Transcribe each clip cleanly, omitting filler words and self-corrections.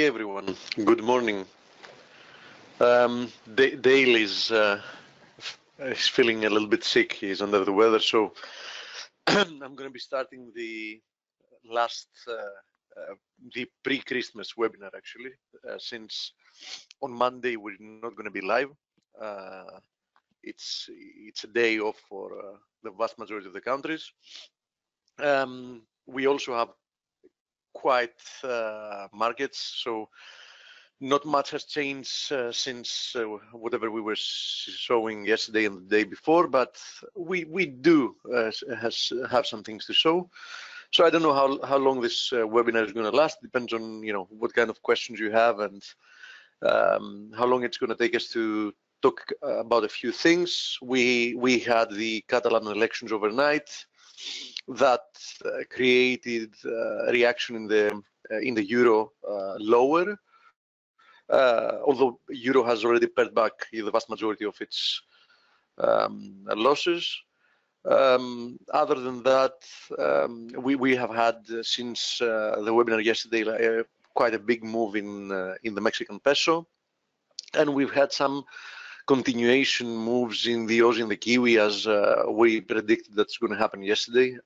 everyone. Good morning. Dale is feeling a little bit sick. He's under the weather, so I'm going to be starting the the pre-Christmas webinar actually, since on Monday we're not going to be live. It's a day off for the vast majority of the countries. We also have quiet markets, so not much has changed since whatever we were showing yesterday and the day before, but we do have some things to show. So I don't know how long this webinar is going to last. Depends on what kind of questions you have and how long it's going to take us to talk about a few things. We had the Catalan elections overnight that created a reaction in the euro lower. Although euro has already pared back the vast majority of its losses. Other than that, we have had since the webinar yesterday quite a big move in the Mexican peso, and we've had some continuation moves in the Aussie and the Kiwi as we predicted that's going to happen yesterday.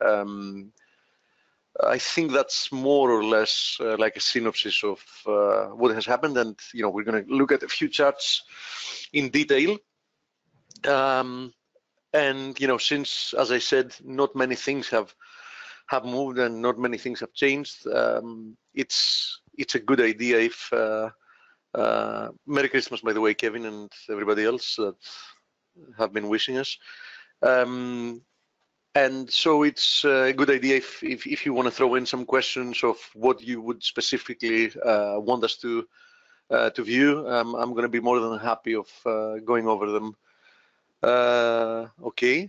I think that's more or less like a synopsis of what has happened, and we're going to look at a few charts in detail. And since, as I said, not many things have moved and not many things have changed, it's a good idea if Merry Christmas, by the way, Kevin and everybody else that have been wishing us. And so it's a good idea if you want to throw in some questions of what you would specifically want us to view. I'm going to be more than happy of going over them. Okay.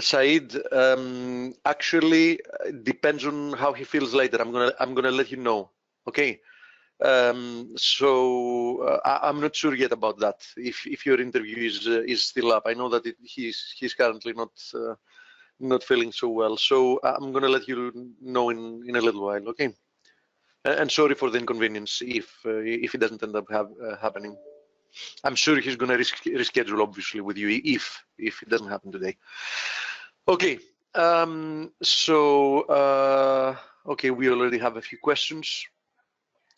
Said, actually, it depends on how he feels later. I'm gonna let you know. Okay. So I'm not sure yet about that. If your interview is still up, I know that he's currently not feeling so well. So I'm gonna let you know in a little while. Okay. And sorry for the inconvenience if it doesn't end up happening. I'm sure he's gonna reschedule obviously with you if it doesn't happen today. Okay. Okay, we already have a few questions.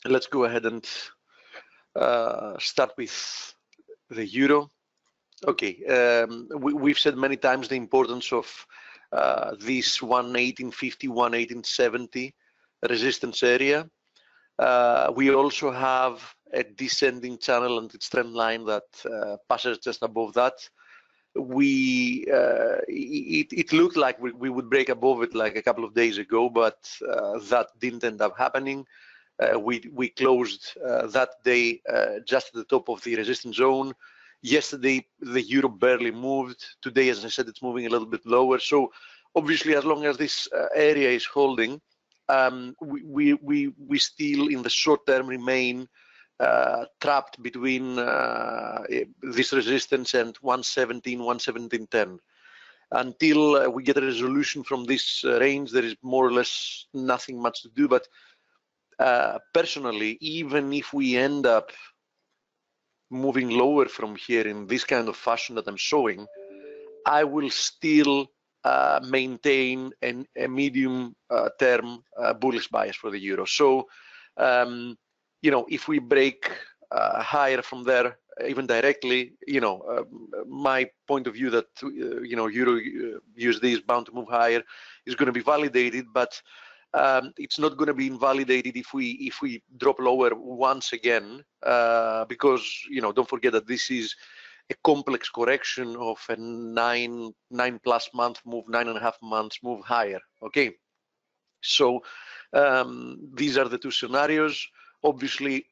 Let's go ahead and start with the euro. Okay, we've said many times the importance of this 118.50, 118.70 resistance area. We also have a descending channel and its trend line that passes just above that. It looked like we would break above it like a couple of days ago, but that didn't end up happening. We closed that day just at the top of the resistance zone. Yesterday, the euro barely moved. Today, as I said, it's moving a little bit lower. So obviously, as long as this area is holding, we still in the short term remain trapped between this resistance and 117, 117.10. Until we get a resolution from this range, there is more or less nothing much to do. But personally, even if we end up moving lower from here in this kind of fashion that I'm showing, I will still maintain a medium term bullish bias for the euro. So if we break higher from there, even directly, my point of view that euro USD is bound to move higher is going to be validated, but it's not going to be invalidated if we drop lower once again, because don't forget that this is a complex correction of a 9+ month move, 9.5 months move higher. Okay, so these are the two scenarios. Obviously,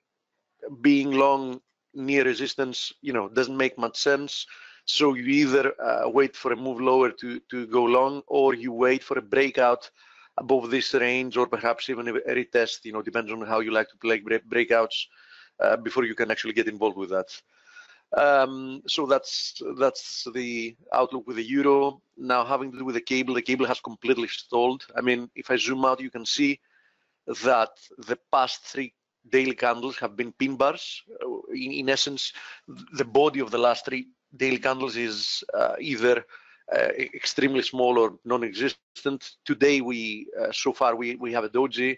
being long near resistance, doesn't make much sense. So you either wait for a move lower to go long, or you wait for a breakout above this range, or perhaps even a retest. Depends on how you like to play breakouts before you can actually get involved with that. So that's the outlook with the euro. Now, having to do with the cable has completely stalled. I mean, if I zoom out, you can see that the past 3 daily candles have been pin bars. In essence, the body of the last 3 daily candles is either extremely small or non-existent. Today, so far we have a doji.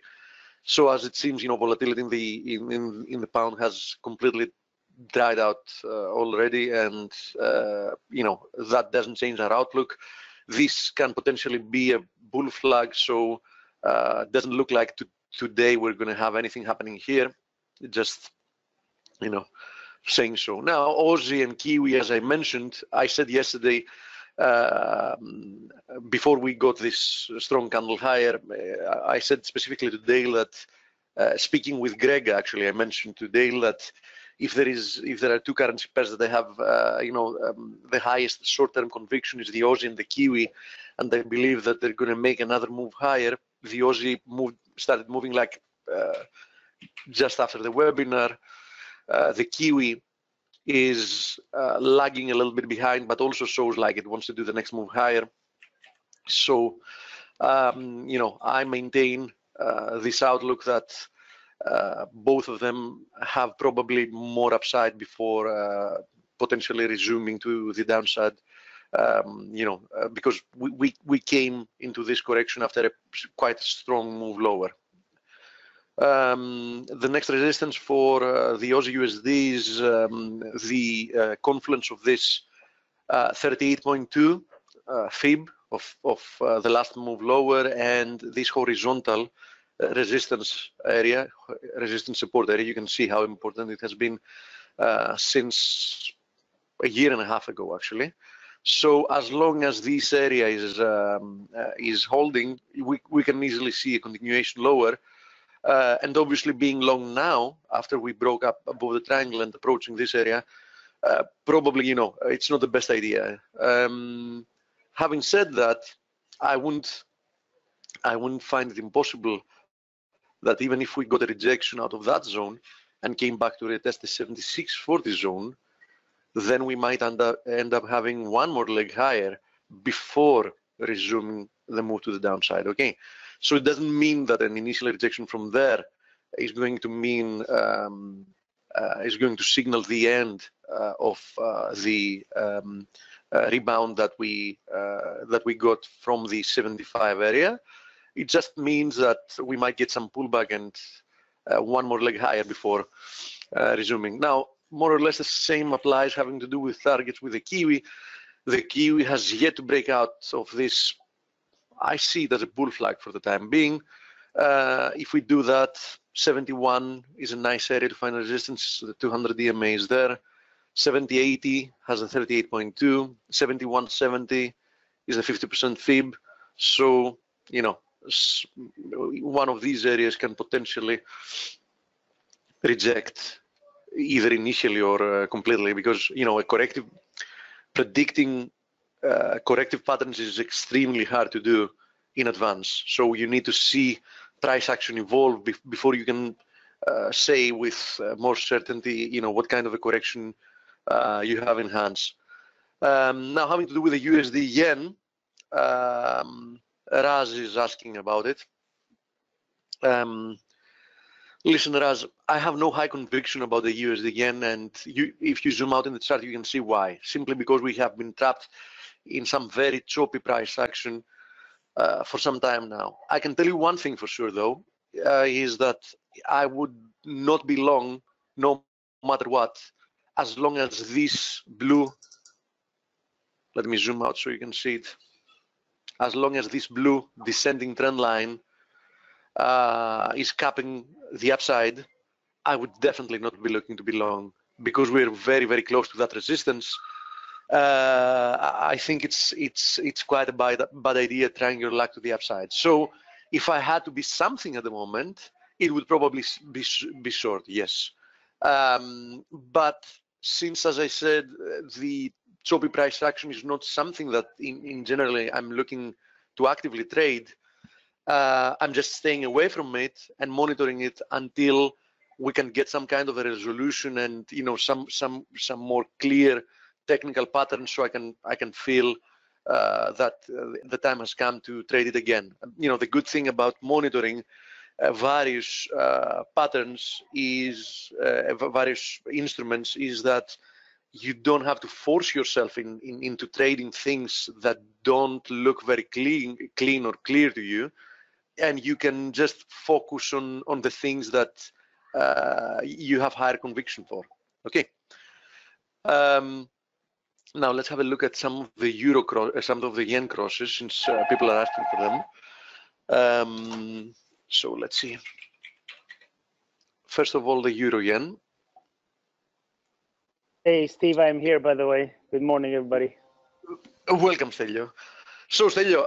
So as it seems, volatility in the pound has completely dried out already, and that doesn't change our outlook. This can potentially be a bull flag, so it doesn't look like today we're going to have anything happening here. Just saying so. Now, Aussie and Kiwi, as I mentioned, I said yesterday, before we got this strong candle higher, I said specifically to Dale that, speaking with Greg, actually, I mentioned to Dale that if there are 2 currency pairs that they have, the highest short-term conviction is the Aussie and the Kiwi, and I believe that they're going to make another move higher. The Aussie started moving like just after the webinar. The Kiwi is lagging a little bit behind, but also shows like it wants to do the next move higher. So, I maintain this outlook that both of them have probably more upside before potentially resuming to the downside. Because we came into this correction after a quite strong move lower. The next resistance for the Aussie USD is the confluence of this 38.2 fib of the last move lower and this horizontal resistance support area. You can see how important it has been since a year and a half ago, actually. So as long as this area is holding, we can easily see a continuation lower. And obviously being long now, after we broke up above the triangle and approaching this area, probably, it's not the best idea. Having said that, I wouldn't find it impossible that even if we got a rejection out of that zone and came back to retest the 76.40 zone, then we might end up having one more leg higher before resuming the move to the downside. Okay, so it doesn't mean that an initial rejection from there is going to mean is going to signal the end of the rebound that we got from the 75 area. It just means that we might get some pullback and one more leg higher before resuming. Now, more or less the same applies having to do with targets with the Kiwi. The Kiwi has yet to break out of this. I see it as a bull flag for the time being. If we do that, 71 is a nice area to find resistance. The 200 EMA is there. 70.80 has a 38.2. 71.70 is a 50% fib. So, one of these areas can potentially reject either initially or completely, because predicting corrective patterns is extremely hard to do in advance. So you need to see price action evolve before you can say with more certainty, what kind of a correction you have in hands. Now, having to do with the USD yen, Raz is asking about it. Listen, Raz, I have no high conviction about the USD yen, and if you zoom out in the chart, you can see why. Simply because we have been trapped in some very choppy price action for some time now. I can tell you one thing for sure, though, is that I would not be long, no matter what, as long as this blue, let me zoom out so you can see it, as long as this blue descending trend line is capping the upside, I would definitely not be looking to be long, because we're very, very close to that resistance. I think it's quite a bad idea trying your luck to the upside. So if I had to be something at the moment, it would probably be short, yes. But since, as I said, the choppy price action is not something that in generally I'm looking to actively trade, I'm just staying away from it and monitoring it until we can get some kind of a resolution and some more clear technical patterns, so I can feel that the time has come to trade it again. The good thing about monitoring various patterns is various instruments is that you don't have to force yourself into trading things that don't look very clean or clear to you, and you can just focus on the things that you have higher conviction for. Okay. Now let's have a look at some of the yen crosses, since people are asking for them. So let's see. First of all, the euro yen. Hey, Steve, I'm here, by the way. Good morning, everybody. Welcome, Stelio. So, Stelio,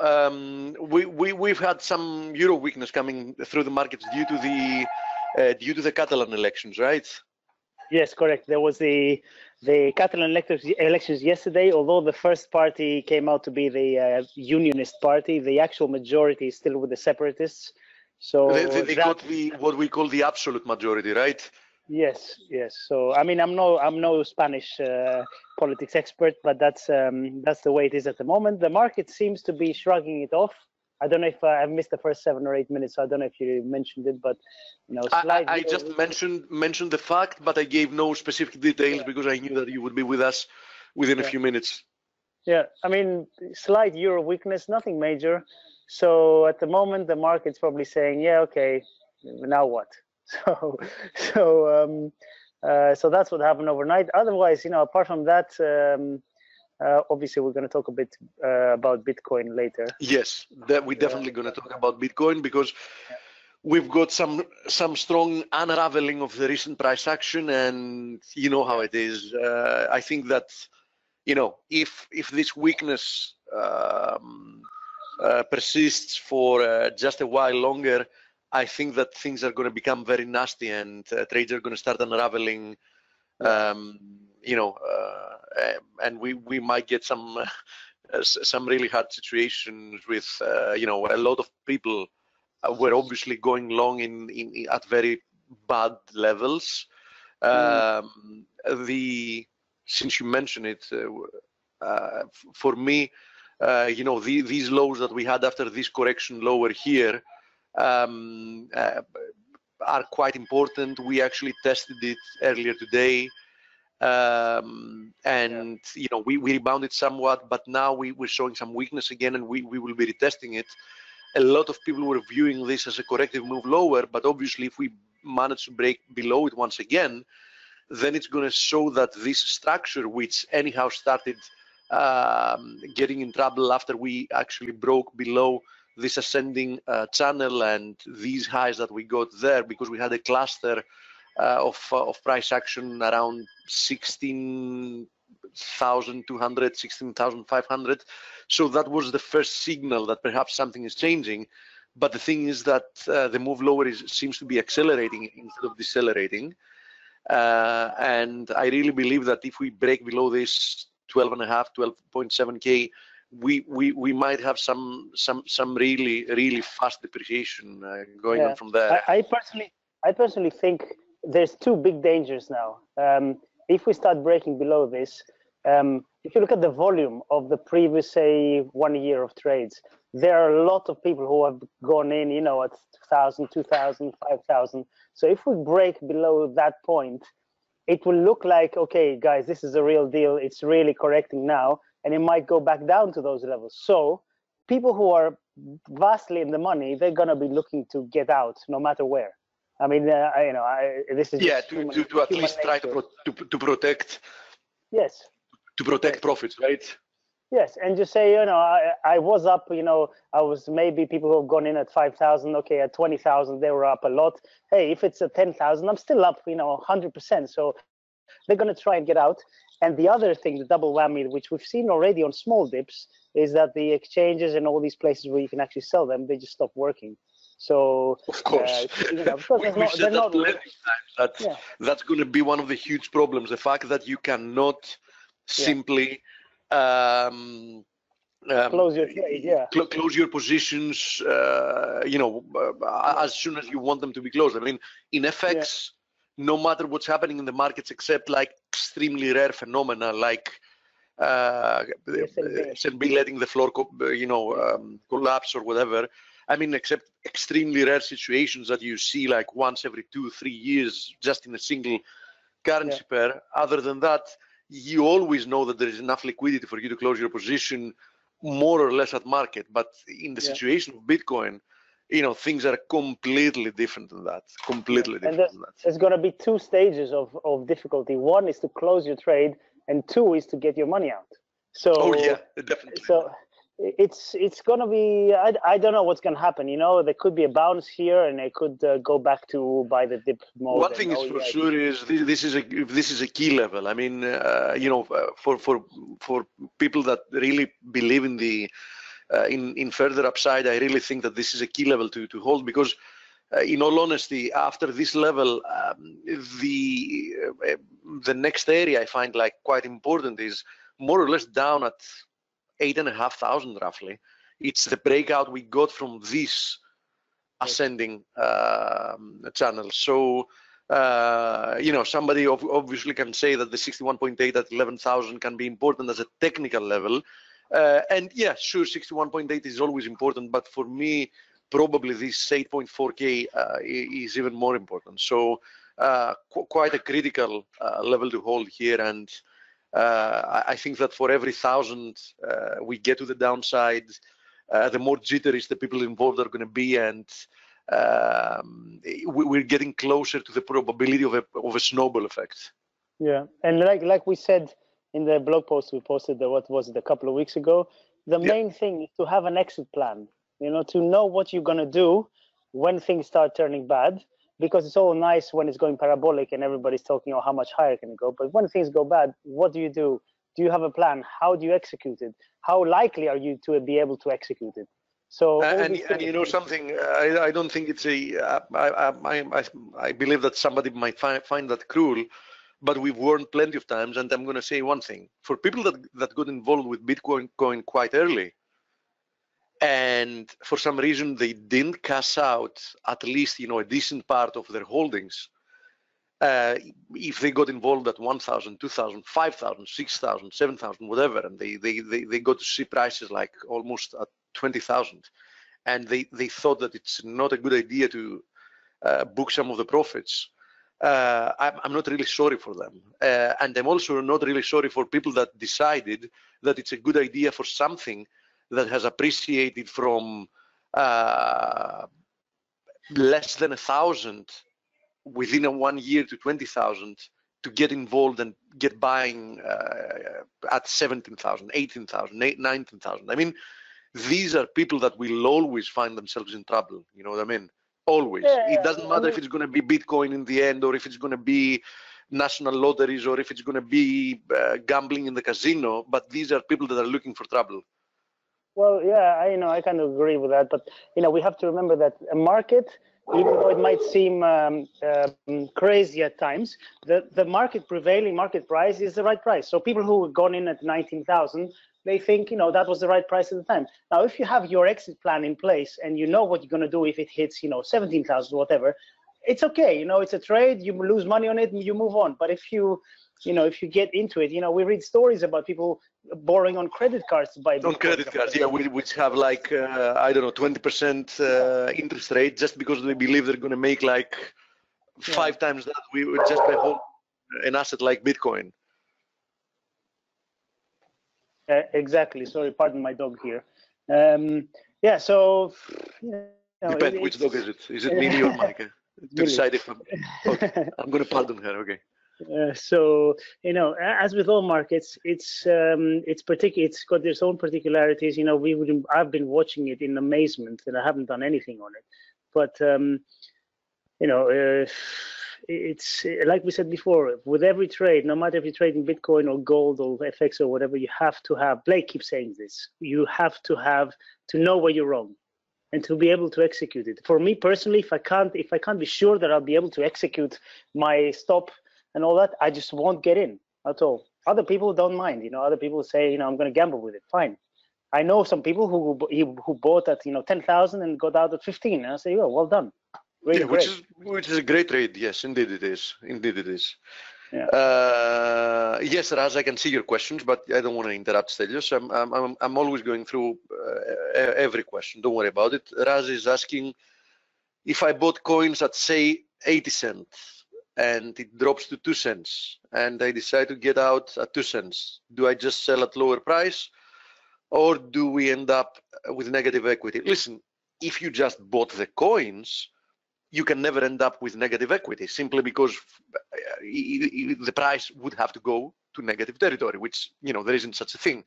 we've had some euro weakness coming through the markets due to the Catalan elections, right? Yes, correct. There was the Catalan elections yesterday. Although the first party came out to be the Unionist party, the actual majority is still with the separatists. So they got what we call the absolute majority, right? Yes, yes. So I mean, I'm no Spanish politics expert, but that's the way it is at the moment. The market seems to be shrugging it off. I don't know if I've missed the first 7 or 8 minutes, so I don't know if you mentioned it, but I just mentioned the fact, but I gave no specific details because I knew that you would be with us within a few minutes. Yeah, I mean, slight euro weakness, nothing major. So at the moment, the market's probably saying, yeah, okay, now what? So that's what happened overnight. Otherwise, apart from that, obviously we're going to talk a bit about Bitcoin later. Yes, we're definitely going to talk about Bitcoin, because we've got some strong unraveling of the recent price action, and you know how it is. I think that if this weakness persists for just a while longer, I think that things are going to become very nasty, and trades are going to start unraveling. And we might get some really hard situations with a lot of people were obviously going long at very bad levels. Since you mentioned it, for me, these lows that we had after this correction lower here are quite important. We actually tested it earlier today, and we rebounded somewhat, but now we're showing some weakness again, and we will be retesting it. A lot of people were viewing this as a corrective move lower, but obviously if we manage to break below it once again, then it's going to show that this structure, which anyhow started getting in trouble after we actually broke below this ascending channel and these highs that we got there, because we had a cluster of price action around 16,200, 16,500. So that was the first signal that perhaps something is changing. But the thing is that the move lower seems to be accelerating instead of decelerating. And I really believe that if we break below this 12.5, 12.7K, we might have some really fast depreciation going on from there. I personally think there's 2 big dangers now. If we start breaking below this, if you look at the volume of the previous, say, 1 year of trades, there are a lot of people who have gone in, at 1,000, 2,000, 5,000. So if we break below that point, it will look like, okay, guys, this is a real deal. It's really correcting now, and it might go back down to those levels. So people who are vastly in the money, they're going to be looking to get out no matter where. I mean, this is to at least try to protect. Yes. To protect profits, right? Yes, and just say, I was up, I was maybe people who have gone in at 5,000, okay, at 20,000, they were up a lot. Hey, if it's at 10,000, I'm still up, 100%. So they're going to try and get out. And the other thing, the double whammy, which we've seen already on small dips, is that the exchanges and all these places where you can actually sell them, they just stop working. So of course, that's going to be one of the huge problems. The fact that you cannot simply close your trade, close your positions, as soon as you want them to be closed. I mean, in FX, no matter what's happening in the markets, except like extremely rare phenomena like S&P letting the floor, collapse or whatever. I mean, except extremely rare situations that you see like once every 2-3 years, just in a single currency pair. Other than that, you always know that there is enough liquidity for you to close your position more or less at market. But in the situation of Bitcoin, things are completely different than that. Completely different than that. There's going to be two stages of difficulty. One is to close your trade, and two is to get your money out. So, definitely. So it's going to be. I don't know what's going to happen. There could be a bounce here, and it could go back to buy the dip mode. One thing is for sure is this is a key level. I mean, for people that really believe in the in further upside, I really think that this is a key level to hold, because in all honesty, after this level, the next area I find like quite important is more or less down at 8,500 roughly. It's the breakout we got from this ascending channel. So somebody obviously can say that the 61.8 at 11,000 can be important as a technical level. And yeah, sure, 61.8 is always important, but for me, probably this 8.4K is even more important. So quite a critical level to hold here. And I think that for every 1,000 we get to the downside, the more jittery the people involved are going to be, and we're getting closer to the probability of a snowball effect. Yeah, and like we said in the blog post we posted, what was it, a couple of weeks ago, the main thing is to have an exit plan, to know what you're going to do when things start turning bad, because it's all nice when it's going parabolic and everybody's talking, how much higher can it go, but when things go bad, what do? Do you have a plan? How do you execute it? How likely are you to be able to execute it? So and something, I don't think it's I believe that somebody might find that cruel, but we've warned plenty of times, and I'm going to say one thing. For people that got involved with Bitcoin quite early, and for some reason they didn't cash out at least a decent part of their holdings, if they got involved at 1,000, 2,000, 5,000, 6,000, 7,000, whatever, and they got to see prices like almost at 20,000, and they thought that it's not a good idea to book some of the profits, I'm not really sorry for them. And I'm also not really sorry for people that decided that it's a good idea for something that has appreciated from less than 1,000 within 1 year to 20,000 to get involved and get buying at 17,000, 18,000, 19,000. I mean, these are people that will always find themselves in trouble. You know what I mean? Always. It doesn't matter if it's going to be Bitcoin in the end, or if it's going to be national lotteries, or if it's going to be gambling in the casino. But these are people that are looking for trouble. Well, yeah, I kind of agree with that. But we have to remember that a market, even though it might seem crazy at times, the prevailing market price is the right price. So people who have gone in at 19,000, they think that was the right price at the time. Now, if you have your exit plan in place and you know what you're going to do if it hits 17,000, whatever, it's okay. It's a trade. You lose money on it and you move on. But if you get into it, we read stories about people borrowing on credit cards to buy Bitcoin. On credit cards, yeah, which have like 20% interest rate, just because they believe they're going to make like 5 times that we would just by holding an asset like Bitcoin. Exactly. Sorry, pardon my dog here. Yeah, so depends which dog is it? Is it Minnie or Micah? To decide if okay. I'm going to pardon her. Okay. So as with all markets, it's got its own particularities. I've been watching it in amazement, and I haven't done anything on it. But it's like we said before, with every trade, no matter if you're trading Bitcoin or gold or FX or whatever, you have to have. Blake keeps saying this. You have to know where you're wrong, and to be able to execute it. For me personally, if I can't be sure that I'll be able to execute my stop and all that, I just won't get in at all. Other people don't mind. Other people say, I'm going to gamble with it. Fine. I know some people who bought at 10,000 and got out at 15, and I say, oh, well done. Really great. Which is a great trade. Yes, indeed it is. Indeed it is. Yeah. Yes, Raz, I can see your questions, but I don't want to interrupt Stelios. I'm always going through every question. Don't worry about it. Raz is asking, if I bought coins at say 80 cents and it drops to 2 cents and I decide to get out at 2 cents, do I just sell at lower price or do we end up with negative equity? Listen, if you just bought the coins, you can never end up with negative equity simply because the price would have to go to negative territory, which, there isn't such a thing,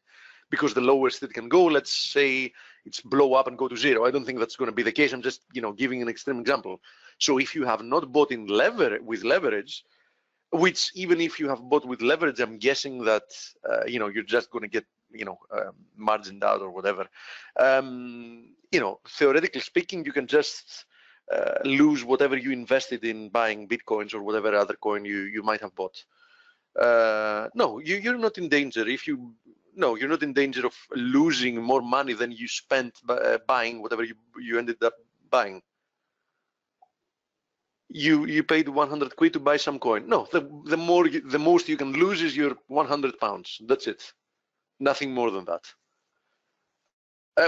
because the lowest it can go, let's say it's blow up and go to zero. I don't think that's going to be the case. I'm just, giving an extreme example. So if you have not bought in with leverage, which even if you have bought with leverage, I'm guessing that, you're just going to get, margined out or whatever. Theoretically speaking, you can just lose whatever you invested in buying Bitcoins or whatever other coin you might have bought. No, you're not in danger. You're not in danger of losing more money than you spent buying whatever you ended up buying. You paid 100 quid to buy some coin. No, the most you can lose is your 100 pounds. That's it. Nothing more than that.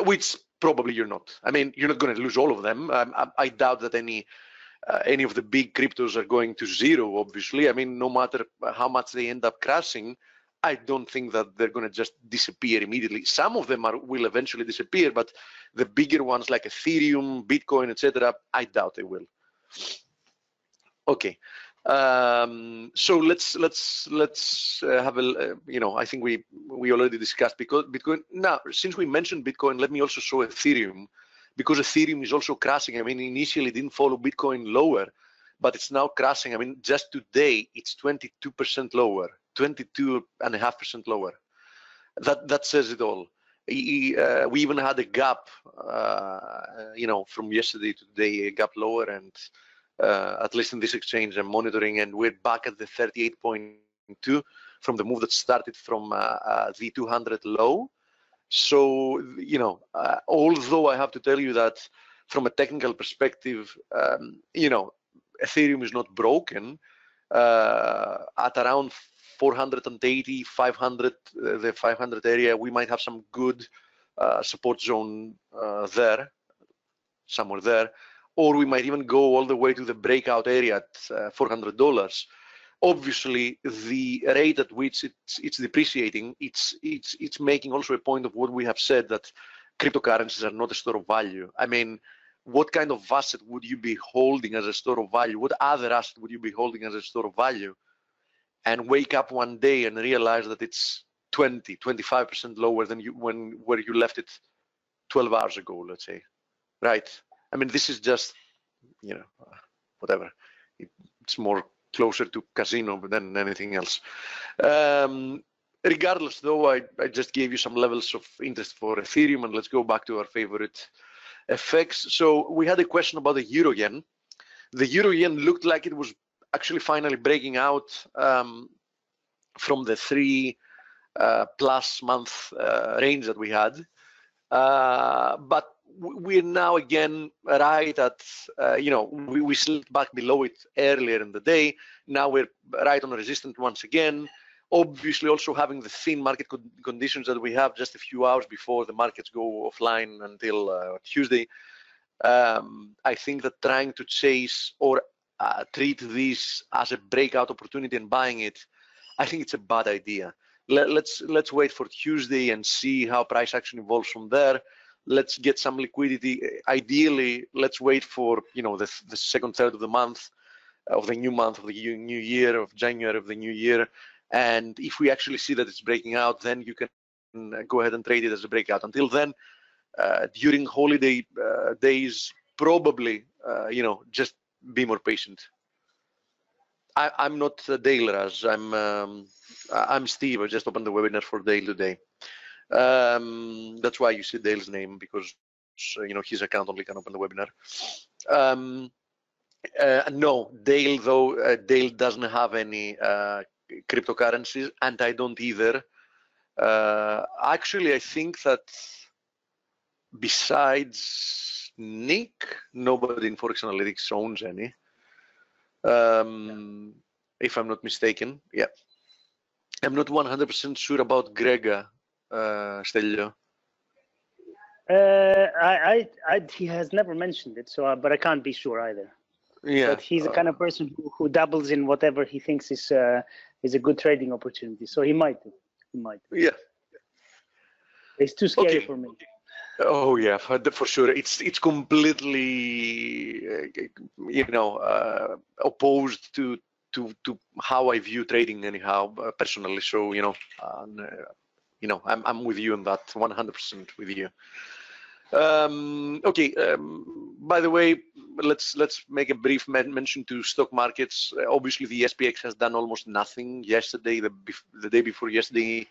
Which probably you're not. I mean, you're not going to lose all of them. I doubt that any of the big cryptos are going to zero, obviously. I mean, no matter how much they end up crashing, I don't think that they're going to just disappear immediately. Some of them will eventually disappear, but the bigger ones like Ethereum, Bitcoin, etc., I doubt they will. Okay. So let's have a, I think we already discussed Bitcoin. Now, since we mentioned Bitcoin, let me also show Ethereum, because Ethereum is also crashing. I mean, initially it didn't follow Bitcoin lower, but it's now crashing. I mean, just today it's 22% lower, 22.5% lower. That says it all. We even had a gap, from yesterday to today, a gap lower, and at least in this exchange I'm monitoring, and we're back at the 38.2 from the move that started from the 200 low. So, although I have to tell you that from a technical perspective, Ethereum is not broken, at around 480, 500, the 500 area, we might have some good support zone there, somewhere there, or we might even go all the way to the breakout area at $400. Obviously, the rate at which it's depreciating, it's making also a point of what we have said, that cryptocurrencies are not a store of value. I mean, what kind of asset would you be holding as a store of value? What other asset would you be holding as a store of value? And wake up one day and realize that it's 20, 25% lower than where you left it 12 hours ago, let's say, right? I mean, this is just, whatever. It's more closer to casino than anything else. Regardless, though, I just gave you some levels of interest for Ethereum, and let's go back to our favorite FX. So we had a question about the euro yen. The euro yen looked like it was actually finally breaking out from the 3+ month range that we had. But we're now again right at, we slipped back below it earlier in the day. Now we're right on resistance once again. Obviously, also having the thin market conditions that we have just a few hours before the markets go offline until Tuesday. I think that trying to chase or treat this as a breakout opportunity and buying it, I think it's a bad idea. Let's wait for Tuesday and see how price action evolves from there. Let's get some liquidity. Ideally, let's wait for the second third of the month, of the new month, of the new year, of January of the new year. And if we actually see that it's breaking out, then you can go ahead and trade it as a breakout. Until then, during holiday days, probably just be more patient. I'm not Dale, Raz. I'm Steve. I just opened the webinar for Dale today. That's why you see Dale's name, because his account only can open the webinar. No, Dale, though, Dale doesn't have any cryptocurrencies, and I don't either. Actually, I think that besides Nick, nobody in ForexAnalytix owns any. if I'm not mistaken. Yeah. I'm not 100% sure about Grega, Stelio. He has never mentioned it, so but I can't be sure either. Yeah. But he's the kind of person who dabbles in whatever he thinks is a good trading opportunity. So he might do. He might. Yeah. It's too scary for me. Oh yeah, for sure. It's completely, opposed to how I view trading anyhow, personally. So I'm with you on that, 100% with you. Okay. By the way, let's make a brief mention to stock markets. Obviously, the SPX has done almost nothing yesterday, the day before yesterday,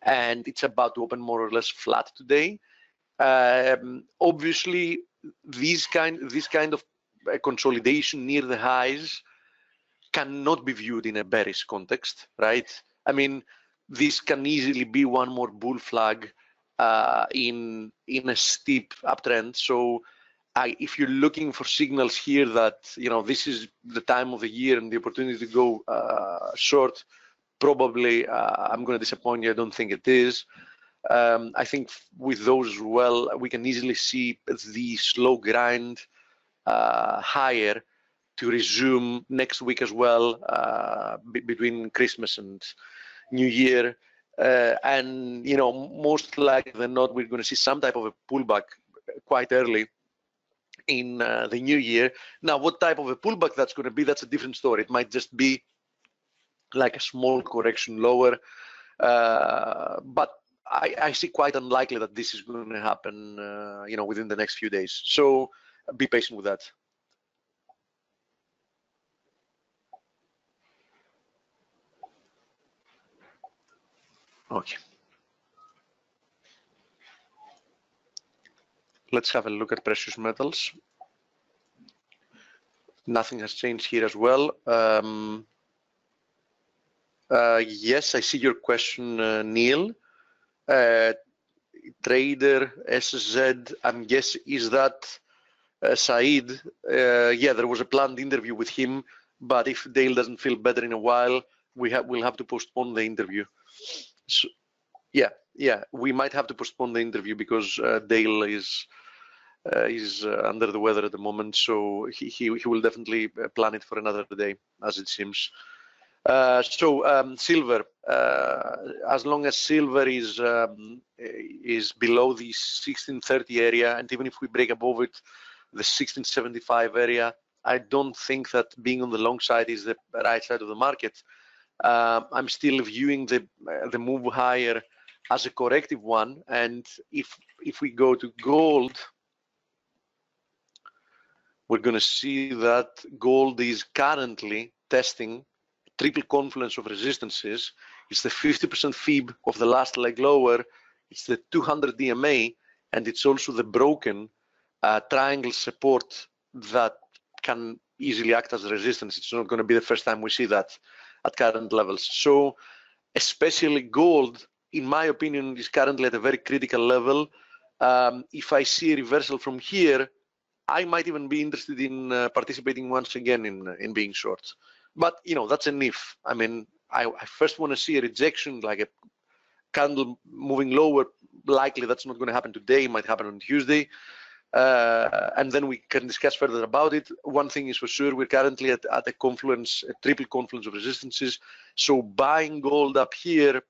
and it's about to open more or less flat today. Obviously, this kind of consolidation near the highs cannot be viewed in a bearish context, right? I mean, this can easily be one more bull flag in a steep uptrend. So if you're looking for signals here that this is the time of the year and the opportunity to go short, probably I'm going to disappoint you. I don't think it is. I think with those as well, we can easily see the slow grind higher to resume next week as well, between Christmas and New Year. And most likely than not, we're going to see some type of a pullback quite early in the new year. Now, what type of a pullback that's going to be, that's a different story. It might just be like a small correction lower, but I see quite unlikely that this is going to happen, within the next few days. So be patient with that. Okay. Let's have a look at precious metals. Nothing has changed here as well. Yes, I see your question, Neil. Trader SZ, I'm guessing, is that Said? Yeah, there was a planned interview with him, but if Dale doesn't feel better in a while, we'll have to postpone the interview. So, yeah, we might have to postpone the interview because Dale is under the weather at the moment, so he will definitely plan it for another day, as it seems. Silver, as long as silver is below the 1630 area, and even if we break above it, the 1675 area, I don't think that being on the long side is the right side of the market. I'm still viewing the move higher as a corrective one, and if we go to gold, we're going to see that gold is currently testing triple confluence of resistances. It's the 50% fib of the last leg lower, it's the 200 DMA, and it's also the broken triangle support that can easily act as a resistance. It's not going to be the first time we see that at current levels. So especially gold, in my opinion, is currently at a very critical level. If I see a reversal from here, I might even be interested in participating once again in being short. But that's an if. I mean, I first want to see a rejection, like a candle moving lower. Likely that's not going to happen today. It might happen on Tuesday, and then we can discuss further about it. One thing is for sure, we're currently at a confluence, a triple confluence of resistances. So buying gold up here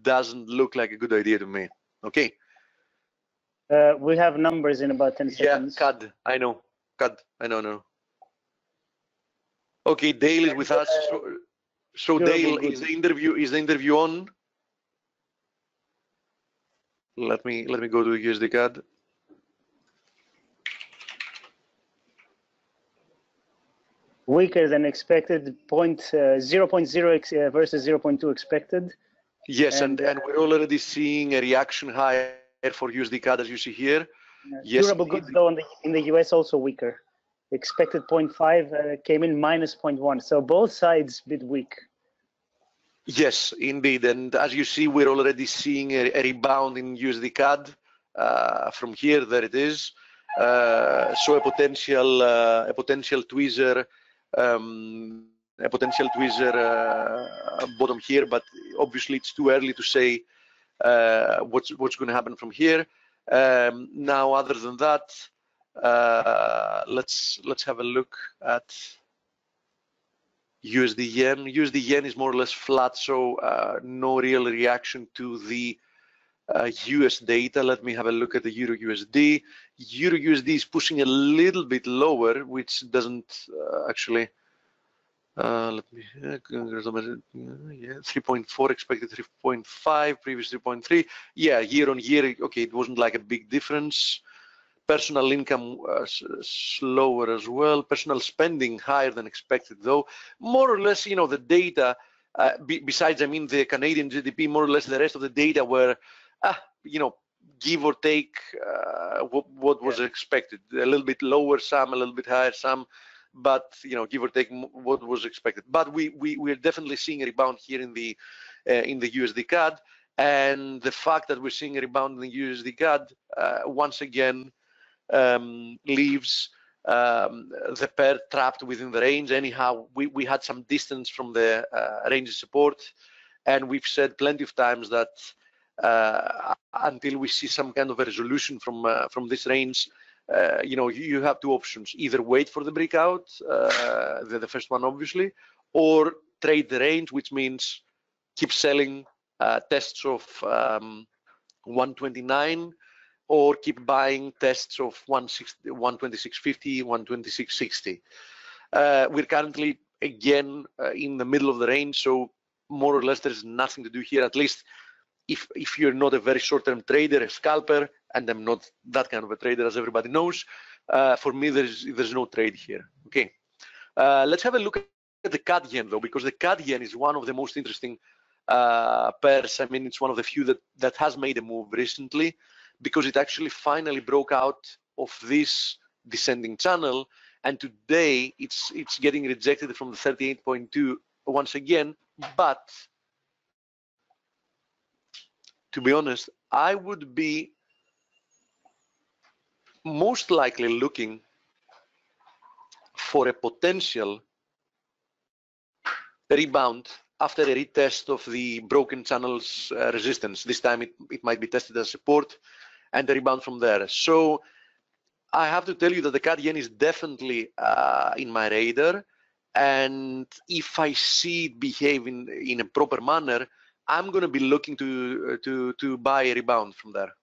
doesn't look like a good idea to me. Okay. We have numbers in about 10 seconds. Yeah, CAD, I know. CAD, I know. No. Okay, Dale is with us. So Dale, is the interview on? Let me go to the USD CAD. Weaker than expected, 0.0 versus 0.2 expected. Yes, and we're already seeing a reaction higher for USD CAD, as you see here. Yes, durable goods though in the US also weaker. Expected 0.5 came in minus 0.1. So both sides a bit weak. Yes, indeed. And as you see, we're already seeing a rebound in USD CAD from here. There it is. So a potential tweezer a potential tweezer bottom here, but obviously it's too early to say what's going to happen from here. Now, other than that, let's have a look at USD yen. USD yen is more or less flat, so no real reaction to the US data. Let me have a look at the Euro USD. Euro USD is pushing a little bit lower, which doesn't actually. Let me. Yeah, 3.4 expected 3.5, previous 3.3. Yeah, year on year. Okay, it wasn't like a big difference. Personal income slower as well. Personal spending higher than expected, though. More or less, you know, the data. Besides, I mean, the Canadian GDP, more or less, the rest of the data were, you know, give or take what was expected. A little bit lower, some a little bit higher, some, but you know, give or take what was expected. But we're definitely seeing a rebound here in the USD CAD, and the fact that we're seeing a rebound in the USD CAD once again leaves the pair trapped within the range. Anyhow, we had some distance from the range of support, and we've said plenty of times that until we see some kind of a resolution from this range, you know, you have two options: either wait for the breakout, the first one obviously, or trade the range, which means keep selling tests of 129, or keep buying tests of 126.50, 126.60. We're currently again in the middle of the range, so more or less there's nothing to do here, at least if you're not a very short-term trader, a scalper, and I'm not that kind of a trader, as everybody knows. For me, there's no trade here. Okay, let's have a look at the CAD yen though, because the CAD yen is one of the most interesting pairs. I mean, it's one of the few that has made a move recently, because it actually finally broke out of this descending channel, and today it's getting rejected from the 38.2 once again. But to be honest, I would be most likely looking for a potential rebound after a retest of the broken channel's resistance. This time it might be tested as support, and a rebound from there. So I have to tell you that the CAD yen is definitely in my radar, and if I see it behave in a proper manner, I'm going to be looking to buy a rebound from there.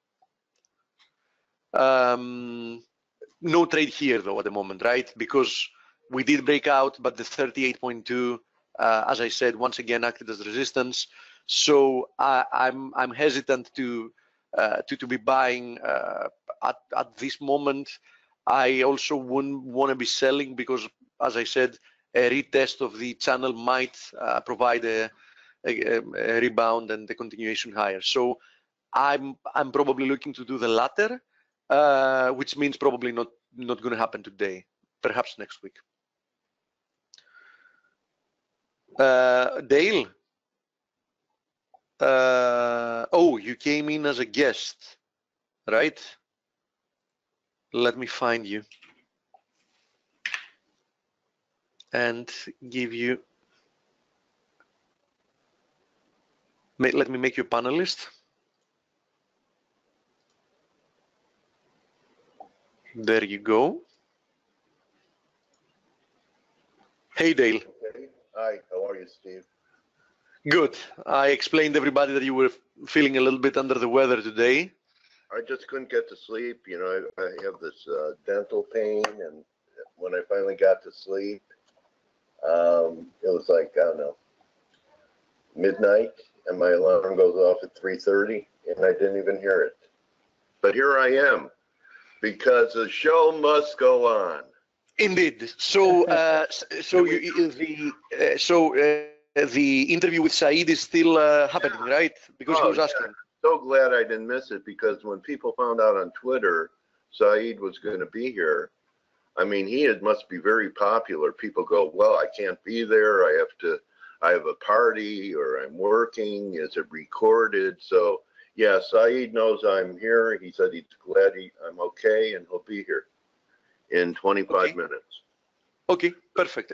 No trade here though at the moment, right? Because we did break out, but the 38.2, as I said, once again acted as resistance. So I'm hesitant to be buying at this moment. I also wouldn't want to be selling because, as I said, a retest of the channel might provide a rebound and a continuation higher. So I'm probably looking to do the latter, which means probably not going to happen today, perhaps next week. Dale, oh, you came in as a guest, right? Let me find you and give you, let me make you a panelist. There you go. Hey, Dale. Okay. Hi, how are you, Steve? Good. I explained to everybody that you were feeling a little bit under the weather today. I just couldn't get to sleep. You know, I have this dental pain, and when I finally got to sleep, it was like, I don't know, midnight, and my alarm goes off at 3:30, and I didn't even hear it. But here I am, because the show must go on. Indeed. So, the interview with Saeed is still happening, right? Because he was asking. Yeah. So glad I didn't miss it, because when people found out on Twitter Saeed was going to be here, I mean, must be very popular. People go, well, I can't be there. I have a party, or I'm working. Is it recorded? So yeah, Saeed knows I'm here. He said he's glad I'm okay, and he'll be here in 25 minutes. Okay, perfect.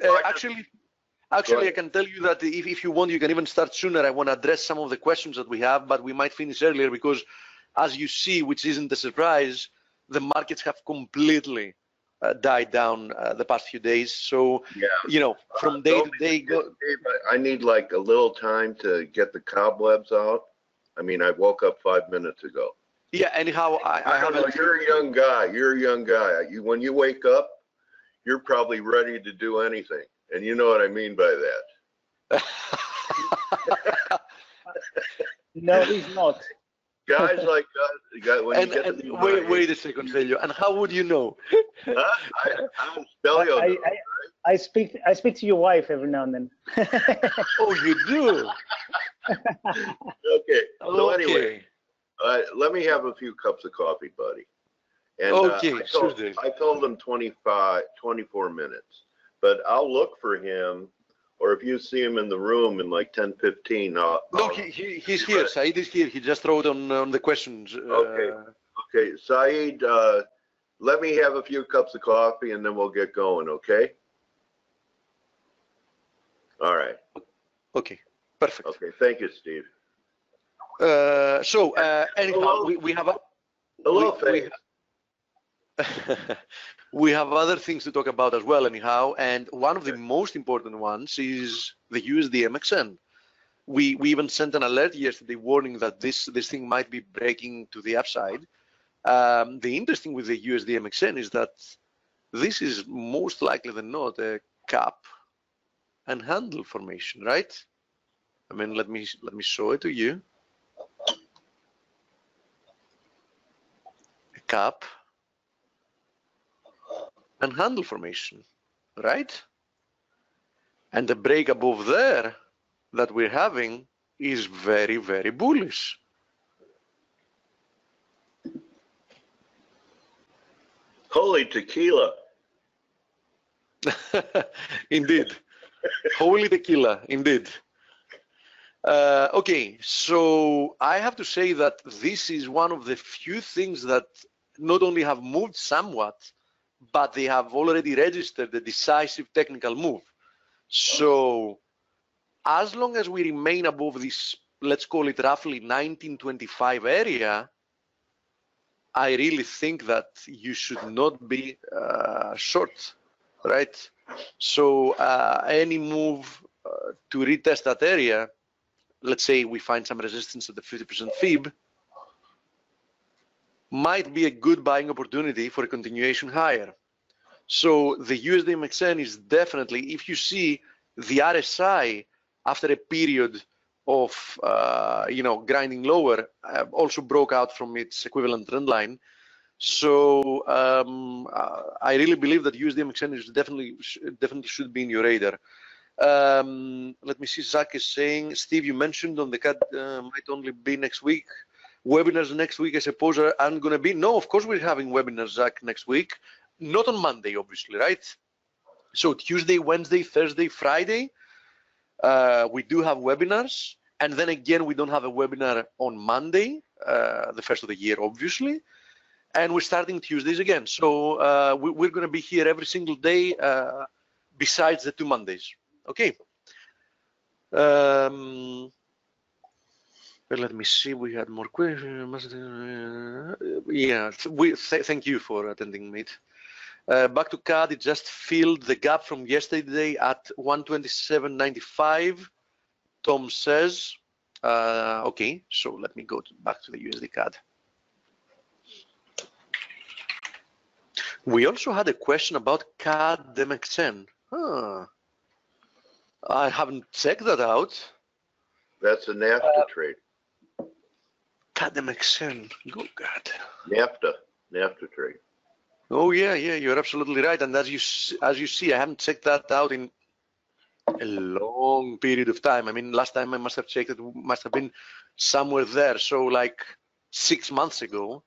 Actually, I can tell you that if you want, you can even start sooner. I want to address some of the questions that we have, but we might finish earlier because, as you see, which isn't a surprise, the markets have completely died down the past few days. So, Yeah. you know, from day to day. I need like a little time to get the cobwebs out. I mean, I woke up 5 minutes ago. Yeah. Anyhow, I don't know. You're a young guy. You're a young guy. When you wake up, you're probably ready to do anything, and you know what I mean by that. No, he's not. Guys like us, when you get to wait a second, Celio. And how would you know? I'm Celio. I speak to your wife every now and then. Oh, you do? Okay. So anyway, let me have a few cups of coffee, buddy. And okay, I told him 24 minutes, but I'll look for him, or if you see him in the room in like 10, 15, no, he's here. Saeed is here. He just wrote on the questions. Okay. Okay, Saeed, let me have a few cups of coffee and then we'll get going, okay? All right. Okay, perfect. Okay, thank you, Steve. Anyhow, we have a... Hello, we have other things to talk about as well, anyhow, and one of the most important ones is the USD MXN. We even sent an alert yesterday warning that this thing might be breaking to the upside. The interesting with the USD MXN is that this is most likely than not a cap and handle formation, right? I mean, let me show it to you. A cap and handle formation, right? And the break above there that we're having is very, very bullish. Holy tequila. Indeed. Holy tequila, indeed. Okay, so I have to say that this is one of the few things that not only have moved somewhat, but they have already registered a decisive technical move. So as long as we remain above this, let's call it roughly 1925 area, I really think that you should not be short, right? So any move to retest that area, let's say we find some resistance at the 50% fib, might be a good buying opportunity for a continuation higher. So the USD MXN is definitely, if you see the RSI after a period of grinding lower, also broke out from its equivalent trend line. So I really believe that USD MXN is definitely should be in your radar. Let me see. Zach is saying, Steve, you mentioned on the cut might only be next week. Webinars next week, I suppose, aren't going to be. No, of course we're having webinars, Zach, next week. Not on Monday, obviously, right? So Tuesday, Wednesday, Thursday, Friday, we do have webinars. And then again, we don't have a webinar on Monday, the first of the year, obviously. And we're starting Tuesdays again. So we're going to be here every single day besides the 2 Mondays. Okay. Let me see. We had more questions. Yeah, thank you for attending, mate. Back to CAD, it just filled the gap from yesterday at 127.95. Tom says. Okay, so let me go back to the USD CAD. We also had a question about CAD MXN. I haven't checked that out. That's a NAFTA trade. CAD MXN. Oh God. NAFTA trade. Oh yeah, you're absolutely right. And as you see, I haven't checked that out in a long period of time. I mean, last time I must have checked it must have been somewhere there. So like 6 months ago.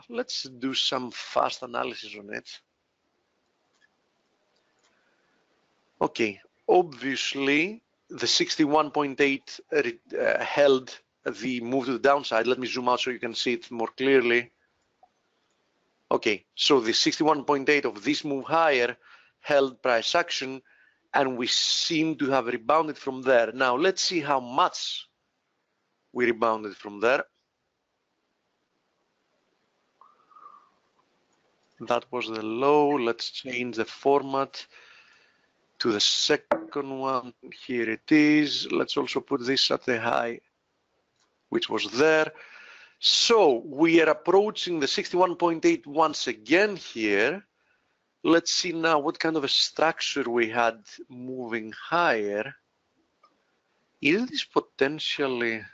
Let's do some fast analysis on it. Okay, obviously the 61.8 held the move to the downside. Let me zoom out so you can see it more clearly. Okay, so the 61.8 of this move higher held price action, and we seem to have rebounded from there. Now let's see how much we rebounded from there. That was the low. Let's change the format to the second one. Here it is. Let's also put this at the high, which was there. So we are approaching the 61.8 once again here. Let's see now what kind of a structure we had moving higher. Is this potentially,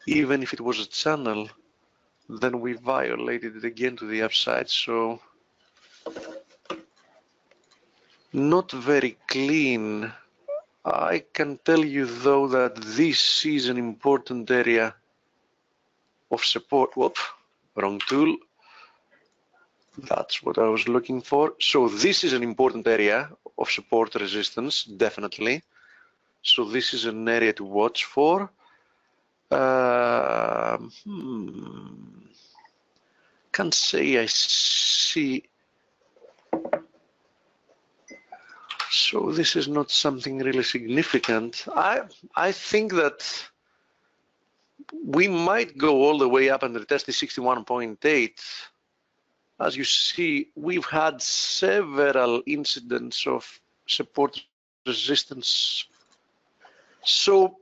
even if it was a channel, then we violated it again to the upside, so not very clean. I can tell you though that this is an important area of support. Whoop, wrong tool. That's what I was looking for. So this is an important area of support resistance, definitely. So this is an area to watch for. Can't say I see. So this is not something really significant. I think that we might go all the way up and retest the 61.8. As you see, we've had several incidents of support resistance. So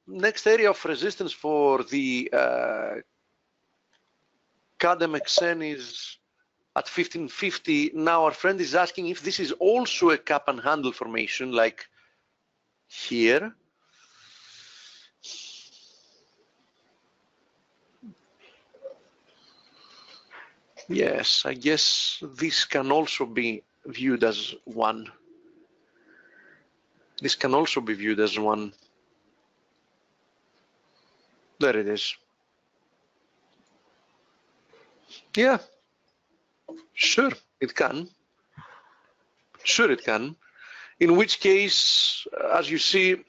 next area of resistance for the CAD-MXN is at 1550. Now our friend is asking if this is also a cap and handle formation like here. Yes, I guess this can also be viewed as one. This can also be viewed as one. There it is. Yeah, sure, it can. Sure, it can. In which case, as you see,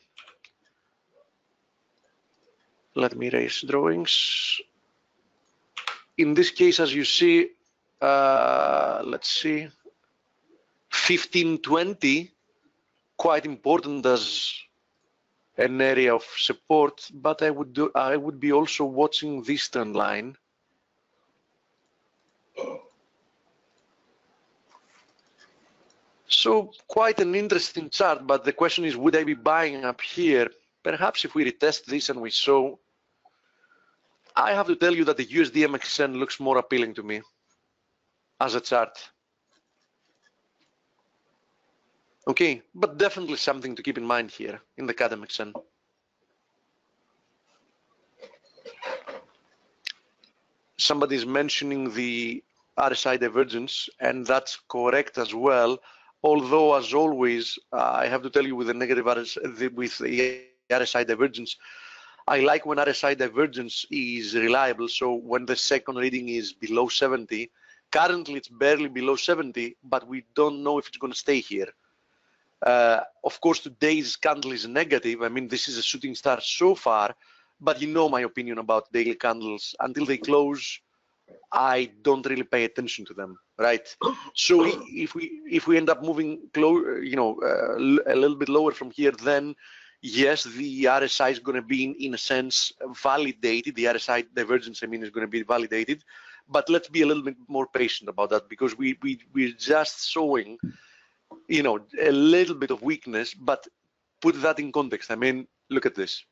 let me erase drawings. In this case, as you see, let's see, 1520, quite important as an area of support, but I would be also watching this trend line. So quite an interesting chart, but the question is, would I be buying up here? Perhaps if we retest this and we saw, I have to tell you that the USD MXN looks more appealing to me as a chart. Okay, but definitely something to keep in mind here in the CAD MXN. Somebody is mentioning the RSI divergence, and that's correct as well. Although, as always, I have to tell you with the negative with the RSI divergence, I like when RSI divergence is reliable. So when the second reading is below 70, currently it's barely below 70, but we don't know if it's going to stay here. Of course, today's candle is negative. I mean, this is a shooting star so far, but you know my opinion about daily candles. Until they close, I don't really pay attention to them, right? So if we end up moving close, you know, a little bit lower from here, then yes, the RSI is going to be in a sense validated. The RSI divergence, I mean, is going to be validated. But let's be a little bit more patient about that, because we're just showing, you know, a little bit of weakness. But put that in context. I mean, look at this.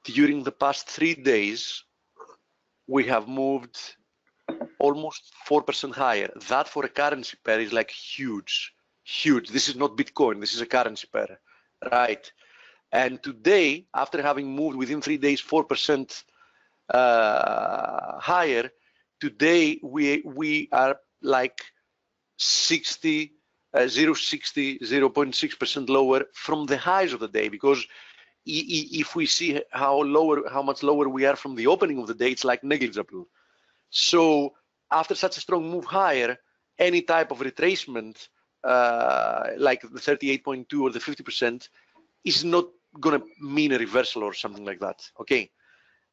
During the past 3 days, we have moved almost 4% higher. That for a currency pair is like huge, huge. This is not Bitcoin, this is a currency pair, right? And today, after having moved within 3 days 4% higher, today we are like 0.6% lower from the highs of the day, because if we see how much lower we are from the opening of the day, it's like negligible. So after such a strong move higher, any type of retracement, like the 38.2 or the 50%, is not going to mean a reversal or something like that. Okay.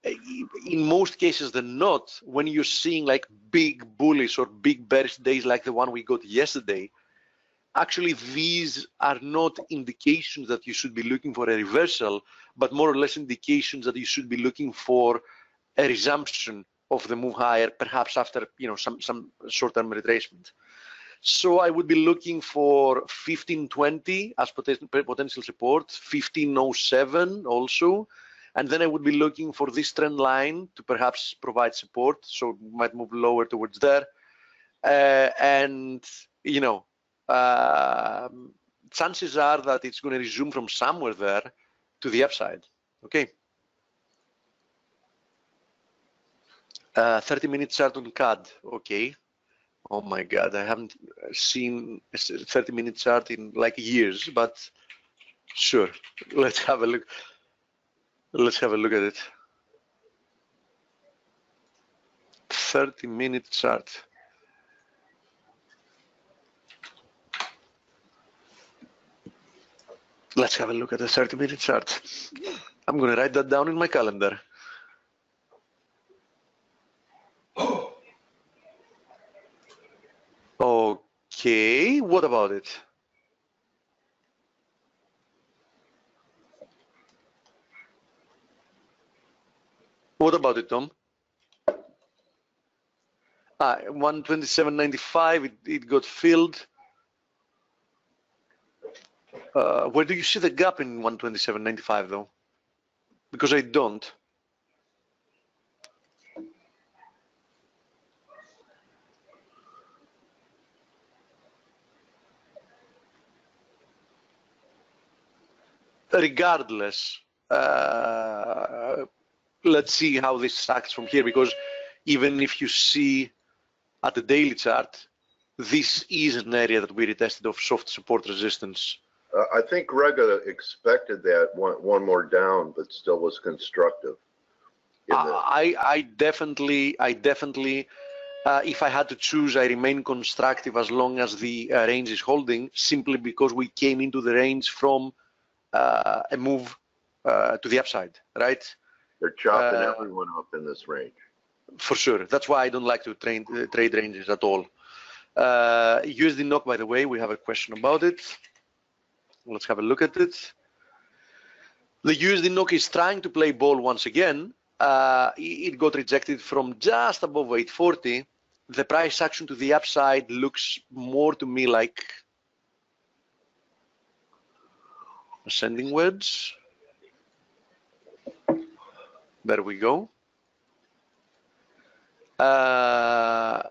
in most cases than not, when you're seeing like big bullish or big bearish days like the one we got yesterday, actually these are not indications that you should be looking for a reversal, but more or less indications that you should be looking for a resumption of the move higher, perhaps after some short-term retracement. So I would be looking for 1520 as potential support, 1507 also, and then I would be looking for this trend line to perhaps provide support, so it might move lower towards there, and chances are that it's going to resume from somewhere there to the upside. Okay. 30-minute chart on CAD. Okay. Oh my God, I haven't seen a 30-minute chart in like years, but sure, let's have a look. Let's have a look at it. 30-minute chart. Let's have a look at the 30-minute chart. I'm going to write that down in my calendar. Okay, what about it? What about it, Tom? 127.95, it got filled. Where do you see the gap in 127.95 though? Because I don't. Regardless, let's see how this acts from here, because even if you see at the daily chart, this is an area that we retested of soft support resistance. I think Rega expected that one more down, but still was constructive. I definitely, if I had to choose, I remain constructive as long as the range is holding, simply because we came into the range from a move to the upside, right? They're chopping everyone up in this range. For sure. That's why I don't like to trade ranges at all. USD NOK, by the way, we have a question about it. Let's have a look at it. The USD NOK is trying to play ball once again. It got rejected from just above 840. The price action to the upside looks more to me like ascending wedge. There we go. But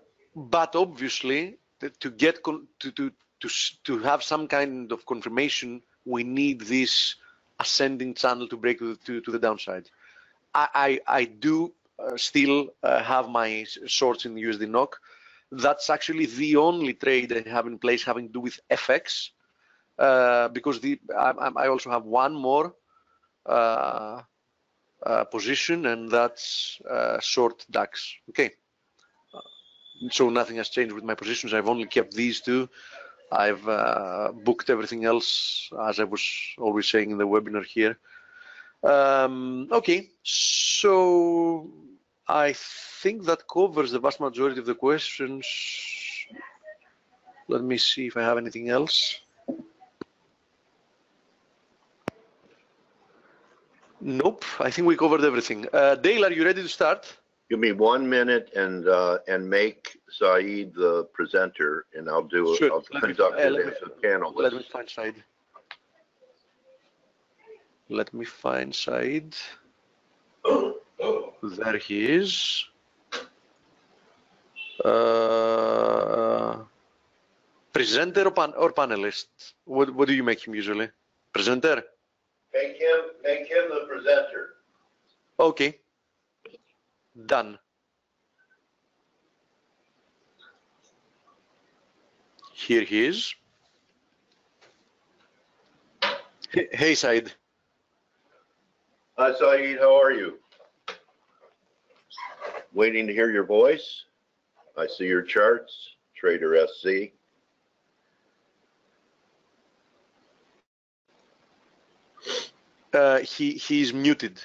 obviously, to get to have some kind of confirmation, we need this ascending channel to break to the downside. I do still have my shorts in USD NOK. That's actually the only trade I have in place having to do with FX, because I also have one more position, and that's short DAX. Okay. So nothing has changed with my positions. I've only kept these two. I've booked everything else, as I was always saying in the webinar here. Okay, so I think that covers the vast majority of the questions. Let me see if I have anything else. Nope, I think we covered everything. Dale, are you ready to start? Give me 1 minute and make Saeed the presenter, and I'll do it. Sure. I'll conduct it as a panelist. Let me find Saeed. Let me find Saeed. There he is. Presenter or panelist? What do you make him usually? Presenter? Make him the presenter. Okay. Done. Here he is. Hey, Saeed. Hi, Saeed. How are you? Waiting to hear your voice. I see your charts, Trader SC. He's muted.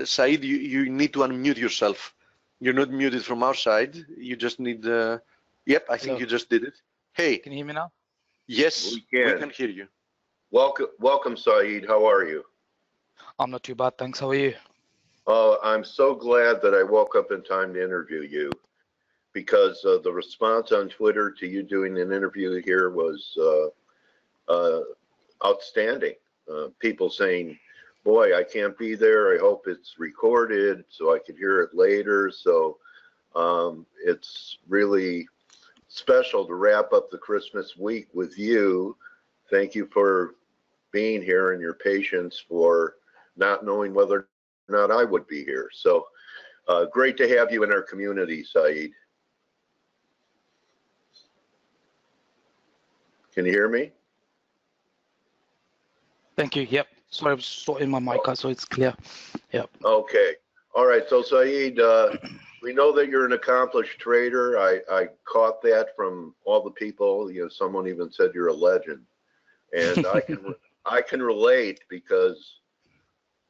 Saeed, you need to unmute yourself. You're not muted from our side. You just need. Yep, I think Hello. you just did it. Hey. Can you hear me now? Yes, we can hear you. Welcome, Saeed. How are you? I'm not too bad, thanks. How are you? I'm so glad that I woke up in time to interview you, because the response on Twitter to you doing an interview here was outstanding. People saying, boy, I can't be there. I hope it's recorded so I could hear it later. So it's really special to wrap up the Christmas week with you. Thank you for being here and your patience for not knowing whether or not I would be here. So great to have you in our community, Saeed. Can you hear me? Thank you. Yep. Sorry, I was sorting my mic out so it's clear. Yep. Okay. All right. So Saeed, we know that you're an accomplished trader. I caught that from all the people. You know, someone even said you're a legend, and I can relate, because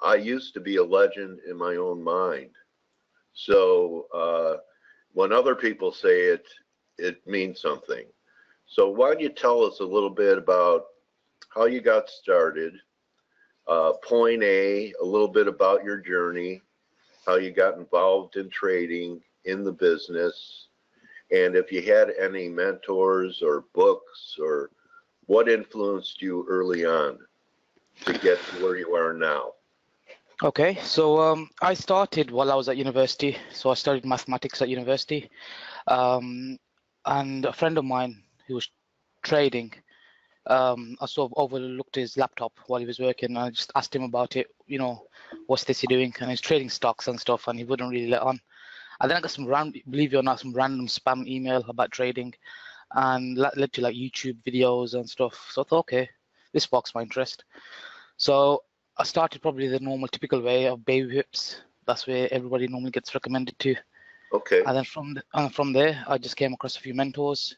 I used to be a legend in my own mind. So when other people say it, it means something. So why don't you tell us a little bit about how you got started, point A, a little bit about your journey, how you got involved in trading in the business, and if you had any mentors or books, or what influenced you early on to get to where you are now. Okay, so I started while I was at university. So I studied mathematics at university, and a friend of mine who was trading, I sort of overlooked his laptop while he was working, and I just asked him about it, you know, what's this he doing? And he's trading stocks and stuff, and he wouldn't really let on. And then I got some believe it or not, some random spam email about trading, and that led to like YouTube videos and stuff. So I thought, okay, this sparks my interest. So I started probably the normal, typical way of baby whips. That's where everybody normally gets recommended to. Okay. And then from there, I just came across a few mentors.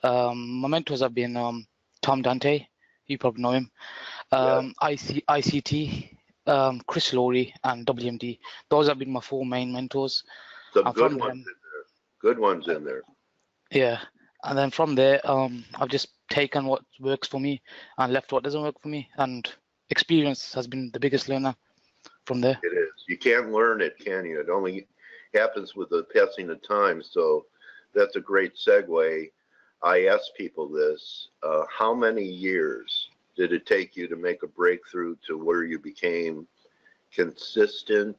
My mentors have been Tom Dante, you probably know him, ICT, Chris Lowry, and WMD. Those have been my four main mentors. Some good ones in there. Good ones in there. Yeah, and then from there, I've just taken what works for me and left what doesn't work for me. And experience has been the biggest learner from there. It is. You can't learn it, can you? It only happens with the passing of time. So that's a great segue. I ask people this, how many years did it take you to make a breakthrough to where you became consistent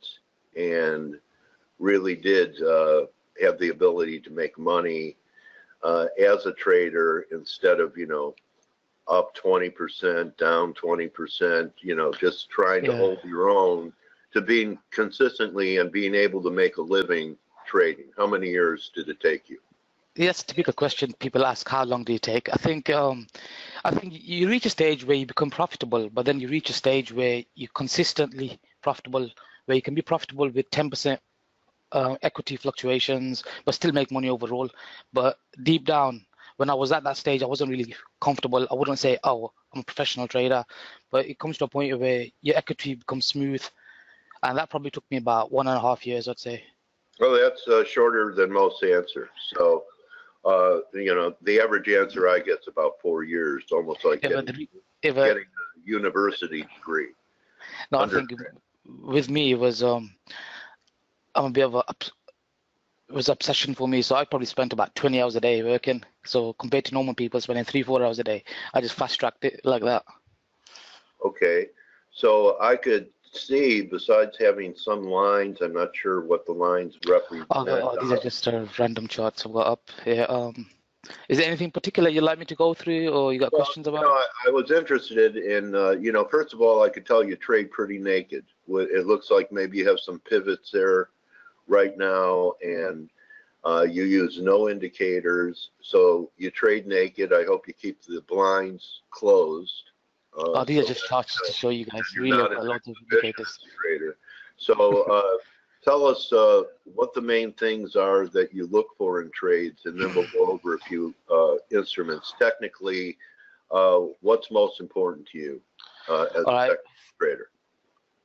and really did have the ability to make money as a trader, instead of, you know, up 20%, down 20%, you know, just trying to hold your own, to being consistently and being able to make a living trading? How many years did it take you? Yes, typical question people ask, how long do you take? I think you reach a stage where you become profitable, but then you reach a stage where you're consistently profitable, where you can be profitable with 10% equity fluctuations, but still make money overall. But deep down, when I was at that stage, I wasn't really comfortable. I wouldn't say, oh, I'm a professional trader, but it comes to a point where your equity becomes smooth. And that probably took me about 1.5 years, I'd say. Well, that's shorter than most answers. So, you know, the average answer I get is about 4 years, almost like getting a university degree. No, I think with me, it was I'm a bit of it was obsession for me. So I probably spent about 20 hours a day working. So compared to normal people spending 3-4 hours a day, I just fast tracked it like that. Okay, so I could see, besides having some lines, I'm not sure what the lines represent. Oh, these are just random charts I've got up. Yeah. Is there anything particular you'd like me to go through, or you got questions about? You know, I was interested in, you know, first of all, I could tell you trade pretty naked. It looks like maybe you have some pivots there right now, and you use no indicators, so you trade naked. I hope you keep the blinds closed. These are just charts to show you guys. Really a lot of indicators. Trader. So tell us what the main things are that you look for in trades, and then we'll go over a few instruments. Technically, what's most important to you as a trader?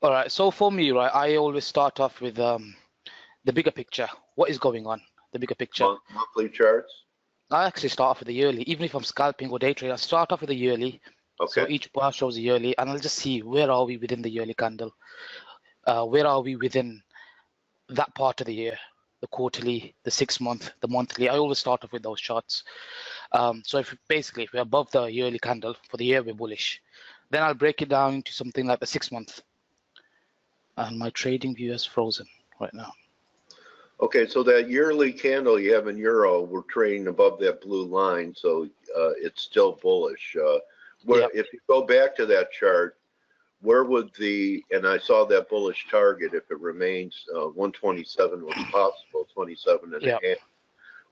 All right. So for me, right, I always start off with the bigger picture. What is going on? The bigger picture. Monthly charts? I actually start off with the yearly. Even if I'm scalping or day trading, I start off with the yearly. Okay. So each bar shows a yearly, and I'll just see where are we within the yearly candle. Where are we within that part of the year, the quarterly, the 6 month, the monthly. I always start off with those charts. So if we're above the yearly candle for the year, we're bullish. Then I'll break it down into something like the 6 month. And my trading view is frozen right now. Okay, so that yearly candle you have in euro, we're trading above that blue line, so it's still bullish. If you go back to that chart, where would and I saw that bullish target, if it remains 127 was possible, 27 and a half.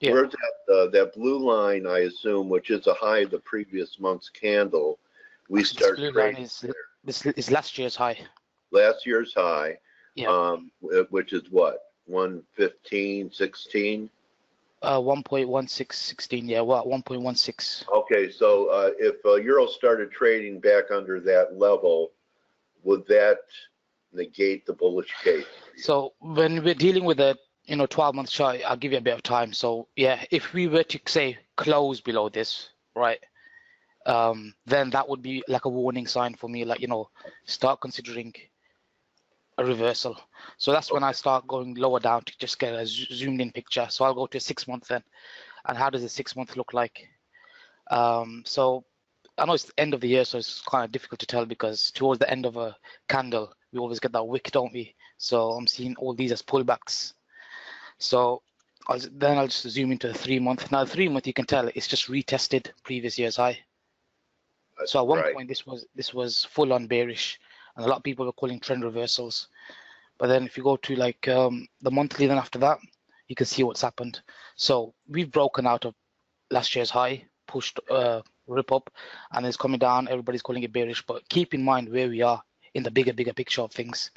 Yeah. Where's that blue line, I assume, which is a high of the previous month's candle, we start trading there. This is last year's high. Last year's high, Yeah. which is what, 115.16? 1.1616. Yeah, what 1.16? Okay, so if euro started trading back under that level, would that negate the bullish case? So when we're dealing with a 12-month chart, I'll give you a bit of time. So yeah, if we were to say close below this, right, then that would be like a warning sign for me, like start considering a reversal. So that's when I start going lower down to just get a zoomed in picture. So I'll go to a 6 month then. And how does the 6 month look like? So I know it's the end of the year, so it's kind of difficult to tell, because towards the end of a candle, we always get that wick, don't we? So I'm seeing all these as pullbacks. So I'll just zoom into the 3 month. Now the 3 month, you can tell it's just retested previous year's high. So at one point this was full on bearish, and a lot of people were calling trend reversals. But then if you go to like the monthly, then after that, you can see what's happened. So we've broken out of last year's high, pushed rip up, and it's coming down. Everybody's calling it bearish, but keep in mind where we are in the bigger picture of things.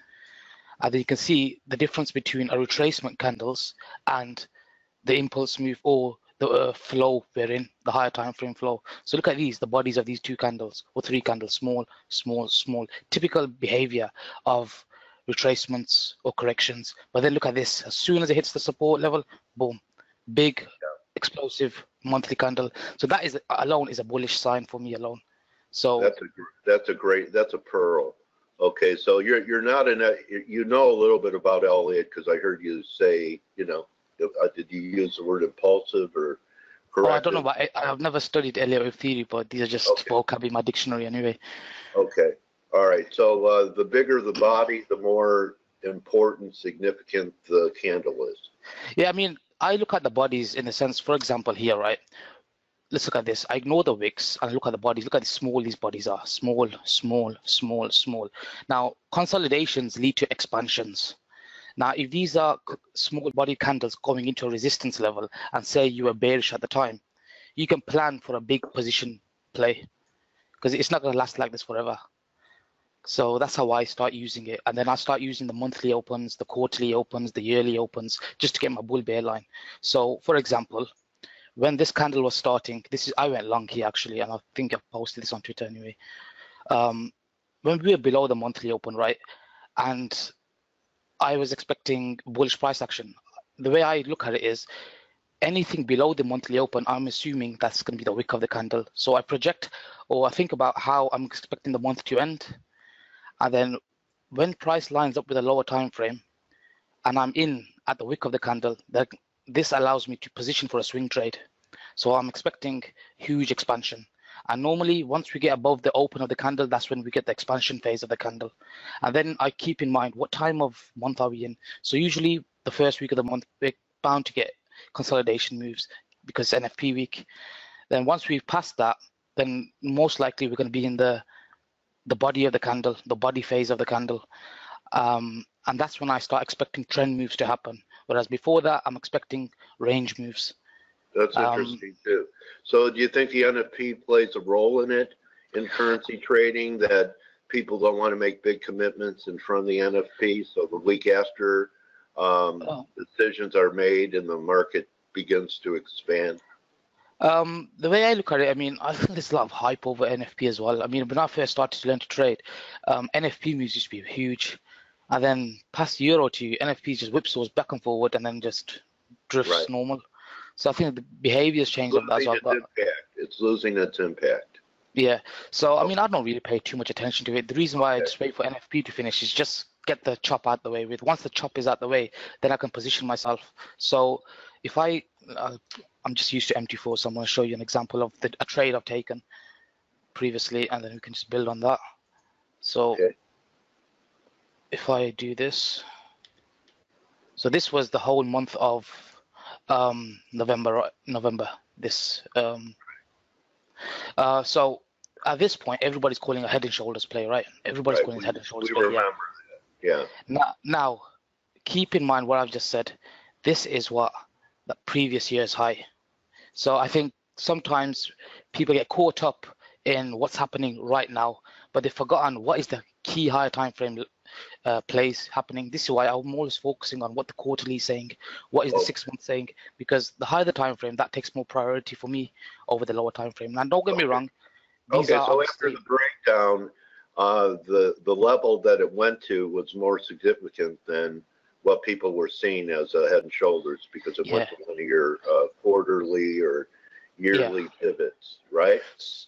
And you can see the difference between a retracement candles and the impulse move, or the flow we're in, the higher time frame flow. So look at the bodies of these 2 candles or 3 candles, small, small, small, typical behavior of retracements or corrections. But then look at this, as soon as it hits the support level, boom, big explosive monthly candle. So that is alone is a bullish sign for me alone. So that's a pearl. Okay, so you're not you know a little bit about Elliott, because I heard you say, did you use the word impulsive or corrective? I don't know, but I've never studied Elliott theory, but these are just vocab in my dictionary anyway. Okay, all right. So the bigger the body, the more important, significant the candle is. Yeah, I mean, I look at the bodies in the sense, for example, here, right? Let's look at this. I ignore the wicks and look at the bodies. Look at how small these bodies are. Small, small, small, small. Now, consolidations lead to expansions. Now, if these are small body candles going into a resistance level, and say you were bearish at the time, you can plan for a big position play, because it's not going to last like this forever. So that's how I start using it. And then I start using the monthly opens, the quarterly opens, the yearly opens, just to get my bull bear line. So for example, when this candle was starting, I went long here actually, and I think I've posted this on Twitter anyway. When we were below the monthly open, right, and I was expecting bullish price action. The way I look at it is, anything below the monthly open, I'm assuming that's going to be the wick of the candle. So I project, or I think about how I'm expecting the month to end. And then when price lines up with a lower time frame, and I'm in at the wick of the candle, this allows me to position for a swing trade. So I'm expecting huge expansion. And normally, once we get above the open of the candle, that's when we get the expansion phase of the candle. And then I keep in mind, what time of month are we in? So usually the first week of the month, we're bound to get consolidation moves because it's NFP week. Then once we've passed that, then most likely we're going to be in the body of the candle, the body phase of the candle. And that's when I start expecting trend moves to happen. Whereas before that, I'm expecting range moves. That's interesting too. So do you think the NFP plays a role in it, in currency trading, that people don't want to make big commitments in front of the NFP, so the week after decisions are made and the market begins to expand? The way I look at it, I mean, I think there's a lot of hype over NFP as well. I mean, when I first started to learn to trade, NFP moves used to be huge. And then past year or two, NFP just whipsaws back and forward and then just drifts normal. So I think the behavior's changed on that as well. It's losing its impact. Yeah. So, I mean, I don't really pay too much attention to it. The reason why I just wait for NFP to finish is just get the chop out the way with. Once the chop is out the way, then I can position myself. So if I'm just used to MT4, so I'm going to show you an example of a trade I've taken previously, and then we can just build on that. So if I do this, so this was the whole month of November. This so at this point, everybody's calling a head and shoulders play, right? Everybody's calling it head and shoulders play. Yeah. Now, keep in mind what I've just said. This is what the previous year's high. So I think sometimes people get caught up in what's happening right now, but they've forgotten what is the key higher time frame plays happening. This is why I'm always focusing on what the quarterly is saying, what is the 6 month saying, because the higher the time frame, that takes more priority for me over the lower time frame. And don't get me wrong. So after the breakdown, the level that it went to was more significant than what people were seeing as a head and shoulders, because it went to one of your quarterly or yearly pivots, right?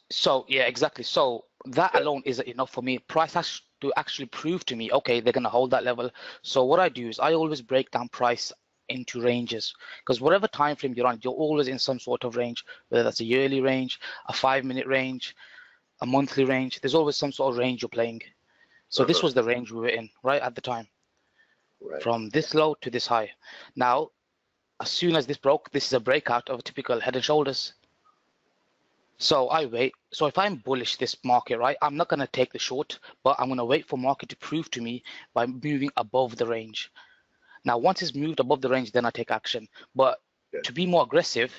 So yeah, exactly. So that alone isn't enough for me. Price has to actually prove to me, okay, they're gonna hold that level. So what I do is I always break down price into ranges, because whatever time frame you're on, you're always in some sort of range, whether that's a yearly range, a 5-minute range, a monthly range. There's always some sort of range you're playing. So this was the range we were in right at the time, from this low to this high. Now, as soon as this broke, this is a breakout of a typical head and shoulders. So I wait. So if I'm bullish this market, right, I'm not going to take the short, but I'm going to wait for market to prove to me by moving above the range. Now, once it's moved above the range, then I take action. But to be more aggressive,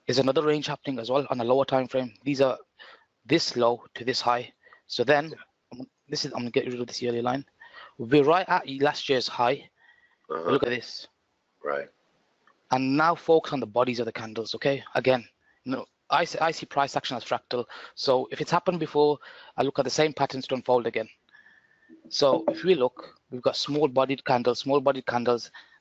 is another range happening as well on a lower time frame. These are this low to this high. So then I'm going to get rid of this yearly line. We're right at last year's high. Look at this. Right. And now focus on the bodies of the candles. Okay. Again, I see price action as fractal. So if it's happened before, I look at the same patterns to unfold again. So if we look, we've got small bodied candles,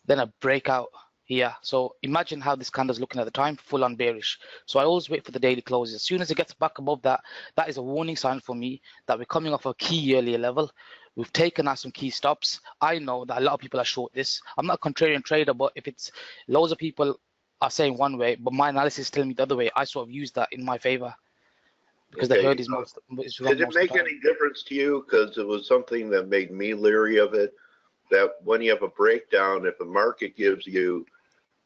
then a breakout here. So imagine how this candle's looking at the time, full on bearish. So I always wait for the daily closes. As soon as it gets back above that, that is a warning sign for me that we're coming off a key yearly level. We've taken out some key stops. I know that a lot of people are short this. I'm not a contrarian trader, but if it's loads of people are saying one way, but my analysis is telling me the other way, I sort of use that in my favor, because the herd is most wrong. Did it make any difference to you? Because it was something that made me leery of it, that when you have a breakdown, if the market gives you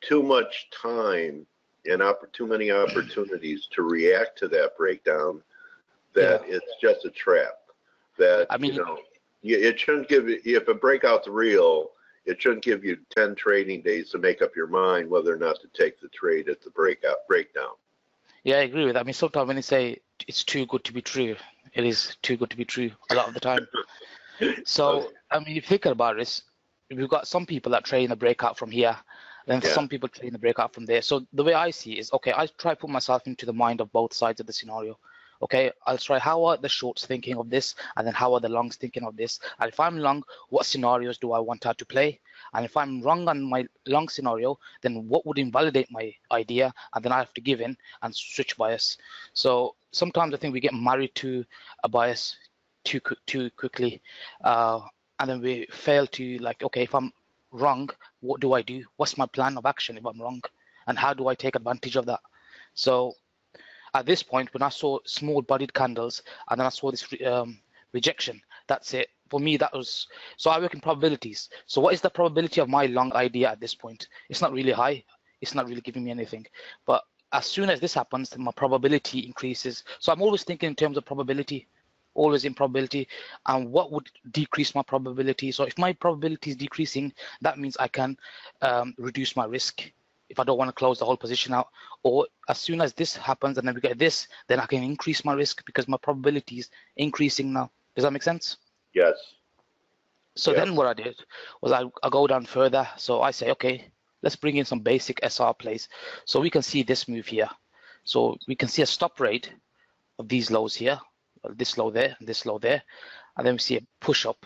too much time and too many opportunities to react to that breakdown, that it's just a trap. That, I mean, it shouldn't give you, if a breakout's real, it shouldn't give you 10 trading days to make up your mind whether or not to take the trade at the breakdown. Yeah, I agree with that. I mean, sometimes when you say it's too good to be true, it is too good to be true a lot of the time. So, I mean, if you think about this, we've got some people that trade in the breakout from here, then some people trade in the breakout from there. So the way I see it is, okay, I try to put myself into the mind of both sides of the scenario. Okay, I'll try how are the shorts thinking of this, and then how are the longs thinking of this. And if I'm long, what scenarios do I want her to play? And if I'm wrong on my long scenario, then what would invalidate my idea? And then I have to give in and switch bias. So sometimes I think we get married to a bias too quickly, and then we fail to, like, okay, if I'm wrong, what do I do? What's my plan of action if I'm wrong? And how do I take advantage of that? So at this point, when I saw small bodied candles and then I saw this rejection, that's it. For me, that was, so I work in probabilities. So what is the probability of my long idea at this point? It's not really high. It's not really giving me anything. But as soon as this happens, then my probability increases. So I'm always thinking in terms of probability, always in probability, and what would decrease my probability. So if my probability is decreasing, that means I can reduce my risk if I don't want to close the whole position out. Or as soon as this happens and then we get this, then I can increase my risk because my probability is increasing now. Does that make sense? Yes. So then what I did was I go down further. So I say, okay, let's bring in some basic SR plays. So we can see this move here. So we can see a stop rate of these lows here, this low there, and this low there, and then we see a push up.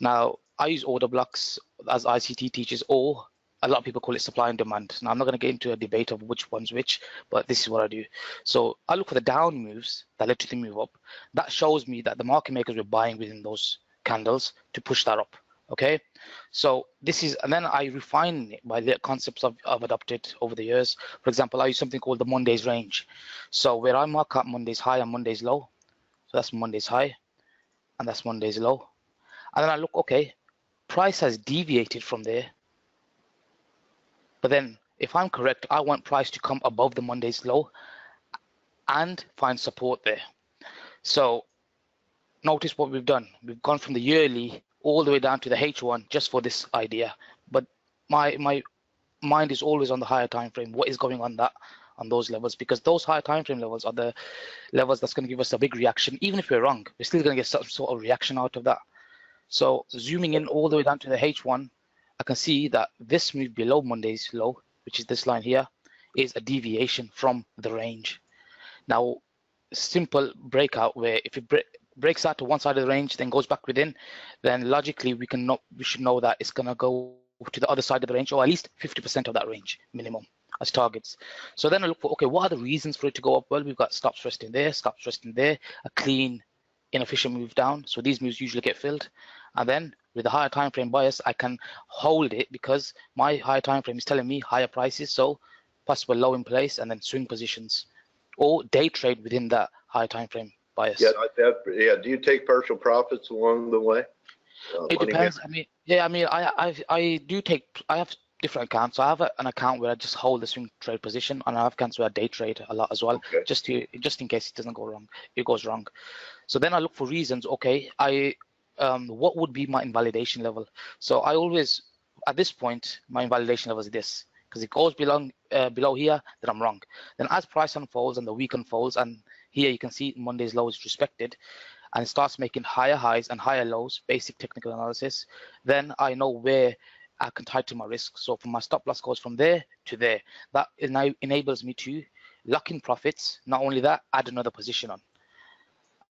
Now, I use order blocks as ICT teaches, or a lot of people call it supply and demand. Now, I'm not going to get into a debate of which one's which, but this is what I do. So I look for the down moves that led to the move up. That shows me that the market makers were buying within those candles to push that up. Okay, so this is, and then I refine it by the concepts I've adopted over the years. For example, I use something called the Monday's range. So where I mark up Monday's high and Monday's low, so that's Monday's high, and that's Monday's low. And then I look, okay, price has deviated from there. But then if I'm correct, I want price to come above the Monday's low and find support there. So notice what we've done. We've gone from the yearly all the way down to the H1 just for this idea. But my mind is always on the higher time frame. What is going on those levels? Because those higher time frame levels are the levels that's going to give us a big reaction. Even if we're wrong, we're still going to get some sort of reaction out of that. So zooming in all the way down to the H1, I can see that this move below Monday's low, which is this line here, is a deviation from the range. Now, simple breakout where if it breaks out to one side of the range, then goes back within, then logically we should know that it's going to go to the other side of the range, or at least 50% of that range minimum as targets. So then I look for, okay, what are the reasons for it to go up? Well, we've got stops resting there, stops resting there, a clean, inefficient move down. So these moves usually get filled. And then with the higher time frame bias, I can hold it because my higher time frame is telling me higher prices, so possible low in place, and then swing positions, or day trade within that higher time frame bias. Yeah, yeah. Do you take partial profits along the way? It depends. I do take. I have different accounts. So I have an account where I just hold the swing trade position, and I have accounts where I day trade a lot as well, okay, just in case it doesn't go wrong. It goes wrong. So then I look for reasons. Okay, what would be my invalidation level? So I always, at this point, my invalidation level is this, because it goes below here, then I'm wrong. Then as price unfolds and the week unfolds, and here you can see Monday's low is respected, and it starts making higher highs and higher lows, basic technical analysis, then I know where I can tighten my risk. So from my stop loss goes from there to there. That now enables me to lock in profits. Not only that, add another position on.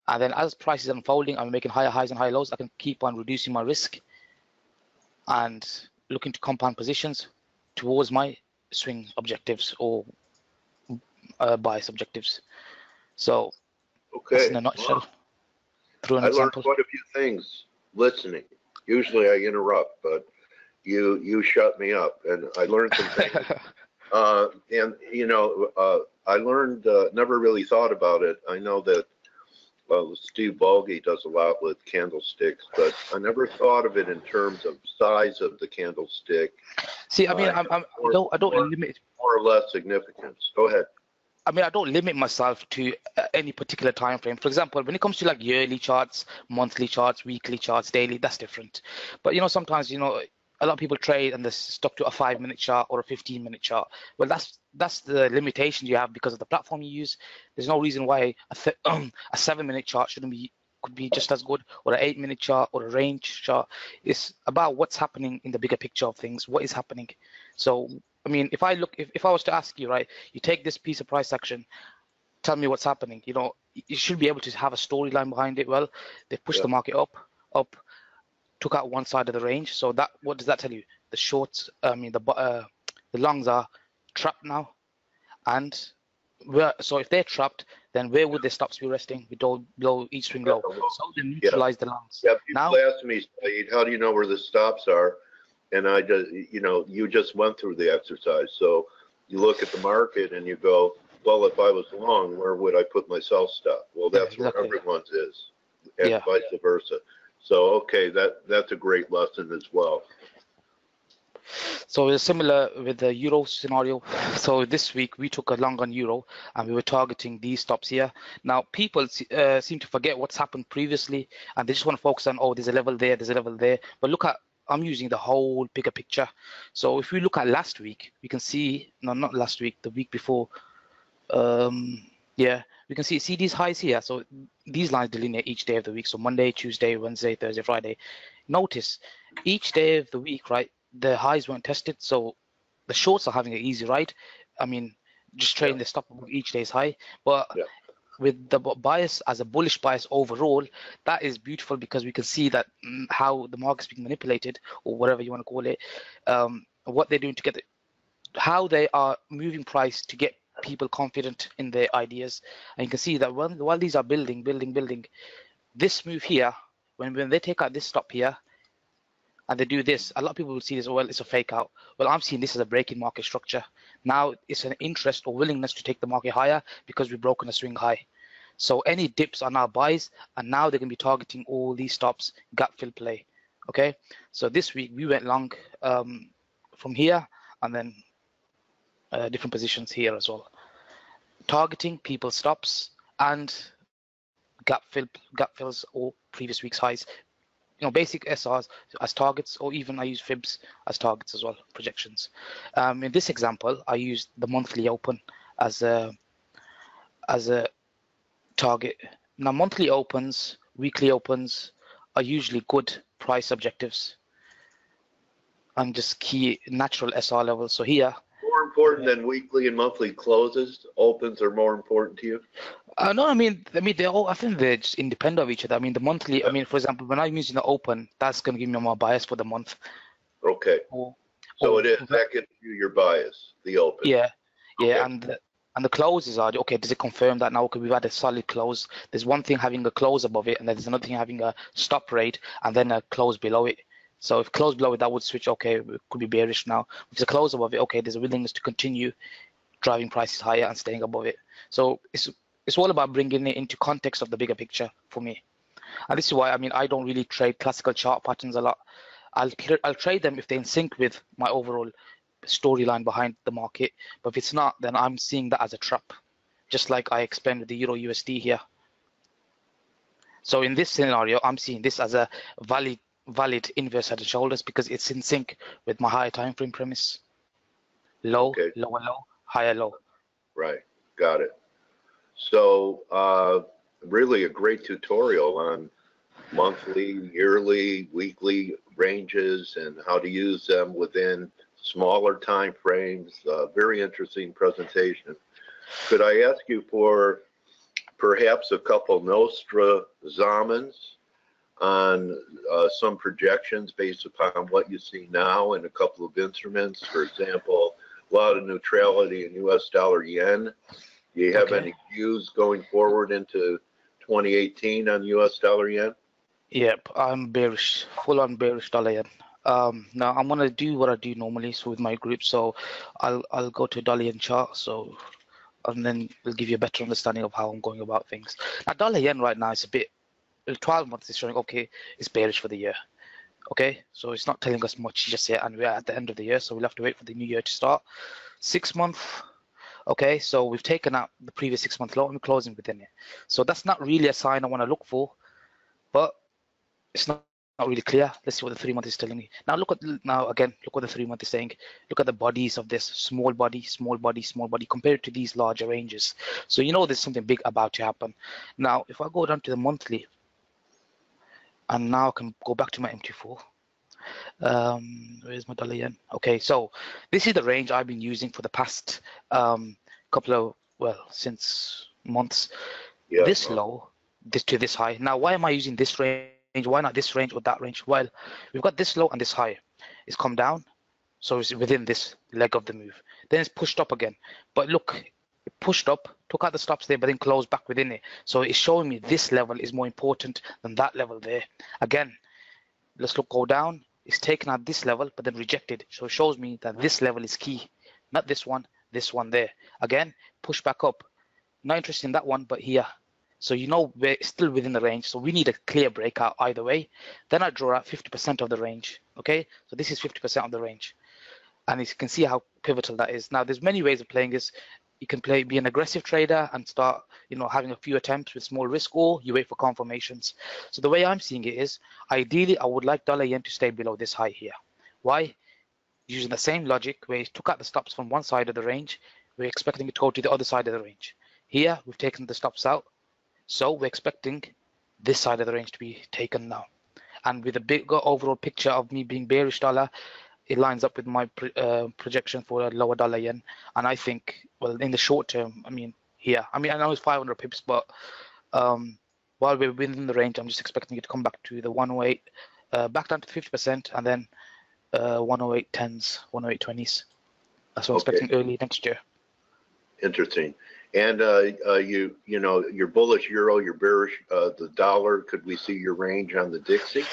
And then as price is unfolding, I'm making higher highs and higher lows. I can keep on reducing my risk and looking to compound positions towards my swing objectives or bias objectives. So that's in a nutshell. Through an example. Learned quite a few things listening. Usually I interrupt, but you shut me up, and I learned some things. And you know, I learned, never really thought about it. I know that Steve Balgi does a lot with candlesticks, but I never thought of it in terms of size of the candlestick. See, I mean, I don't limit more or less significance. Go ahead. I mean, I don't limit myself to any particular time frame. For example, when it comes to like yearly charts, monthly charts, weekly charts, daily, that's different. But you know, sometimes, you know, a lot of people trade and they're stuck to a 5-minute chart or a 15-minute chart. Well, that's the limitations you have because of the platform you use. There's no reason why a 7-minute chart could be just as good, or an 8-minute chart or a range chart. It's about what's happening in the bigger picture of things. What is happening? So, I mean, if I was to ask you, right, you take this piece of price action, tell me what's happening. You know, you should be able to have a storyline behind it. Well, they pushed the market up, took out one side of the range. So that, what does that tell you? The shorts, I mean, the longs are trapped now, and so if they're trapped, then where would their stops be resting? Below each swing low. So they neutralize the longs. Yeah, people ask me, Saeed, how do you know where the stops are? And I just, you know, you just went through the exercise. So you look at the market and you go, well, if I was long, where would I put my sell stop? Well, that's exactly where everyone's is, and vice versa. So, okay, that's a great lesson as well. So it's similar with the euro scenario. So this week we took a long on euro and we were targeting these stops here. Now people seem to forget what's happened previously, and they just want to focus on, oh, there's a level there, there's a level there. But look at, I'm using the whole bigger picture. So if we look at last week, we can see, no, not last week, the week before. Yeah, we can see these highs here. So these lines delineate each day of the week. So Monday, Tuesday, Wednesday, Thursday, Friday. Notice each day of the week, right? The highs weren't tested. So the shorts are having an easy ride. I mean, just trading the stop each day's high, but with the bias as a bullish bias overall, that is beautiful because we can see that how the market's being manipulated, or whatever you want to call it, what they're doing to get how they are moving price to get people confident in their ideas. And you can see that while these are building, this move here, when they take out this stop here and they do this, a lot of people will see this, oh, well, it's a fake out. Well, I'm seeing this as a breaking market structure. Now it's an interest or willingness to take the market higher because we've broken a swing high. So any dips are now buys, and now they're going to be targeting all these stops, gap fill play. Okay, so this week we went long from here, and then different positions here as well, targeting people's stops and gap fills or previous week's highs. You know, basic SRs as targets, or even I use fibs as targets as well, projections. In this example, I used the monthly open as a target. Now, monthly opens, weekly opens are usually good price objectives and just key natural SR levels. So here, more important than weekly and monthly closes. Opens are more important to you. No, I mean they're all. I think they're just independent of each other. I mean the monthly. I mean, for example, when I'm using the open, that's going to give me more bias for the month. Okay. So that gives you your bias, the open. Yeah, yeah, Okay. and the closes are okay. Does it confirm that now? Okay, we've had a solid close. There's one thing having a close above it, and there's another thing having a stop rate, and then a close below it. So if close below it, that would switch. Okay, it could be bearish now. If it's a close above it, okay, there's a willingness to continue driving prices higher and staying above it. So it's all about bringing it into context of the bigger picture for me. And this is why, I mean, I don't really trade classical chart patterns a lot. I'll trade them if they're in sync with my overall storyline behind the market. But if it's not, then I'm seeing that as a trap, just like I explained with the Euro USD here. So in this scenario, I'm seeing this as a valid inverse head and shoulders because it's in sync with my higher time frame premise. Low, lower low, higher low. Right, got it. So really a great tutorial on monthly, yearly, weekly ranges and how to use them within smaller time frames. Very interesting presentation. Could I ask you for perhaps a couple Nostra Zamens on some projections based upon what you see now and a couple of instruments? For example, a lot of neutrality in US dollar yen. Do you have any views going forward into 2018 on US dollar yen? Yep, I'm bearish, full on bearish dollar yen. Now I'm gonna do what I do normally, so with my group. So I'll go to dollar yen chart. So and then it'll give you a better understanding of how I'm going about things. Now dollar yen right now is a bit. 12 months is showing okay, it's bearish for the year. Okay, so it's not telling us much just yet, and we're at the end of the year, so we'll have to wait for the new year to start. 6 month. Okay, so we've taken out the previous 6 month low and we're closing within it. So that's not really a sign I want to look for, but it's not really clear. Let's see what the 3 month is telling me. Now look what the 3 month is saying. Look at the bodies of this small body, small body, small body compared to these larger ranges. So you know there's something big about to happen. Now if I go down to the monthly, and now I can go back to my MT4. Where's my dollar yen? Okay, so this is the range I've been using for the past couple of, well, since months. Yeah, this low, this to this high. Now, why am I using this range? Why not this range or that range? Well, we've got this low and this high. It's come down, so it's within this leg of the move. Then it's pushed up again. But look, it pushed up, took out the stops there, but then closed back within it. So it's showing me this level is more important than that level there. Again, let's go down. It's taken out this level, but then rejected. So it shows me that this level is key, not this one there. Again, push back up. Not interested in that one, but here. So you know we're still within the range. So we need a clear breakout either way. Then I draw out 50% of the range. Okay, so this is 50% of the range. And you can see how pivotal that is. Now, there's many ways of playing this. You can be an aggressive trader and start, having a few attempts with small risk, or you wait for confirmations. So the way I'm seeing it is, ideally, I would like dollar yen to stay below this high here. Why? Using the same logic, where it took out the stops from one side of the range, we're expecting it to go to the other side of the range. Here, we've taken the stops out, so we're expecting this side of the range to be taken now. And with a bigger overall picture of me being bearish dollar, it lines up with my projection for a lower dollar yen. And I think, well, in the short term, I mean, here, I know it's 500 pips, but while we're within the range, I'm just expecting it to come back to the 108, back down to 50%, and then 108 10s, 108 20s. That's what I'm expecting early next year. Interesting. And you know, you're bullish euro, you're bearish the dollar. Could we see your range on the Dixie?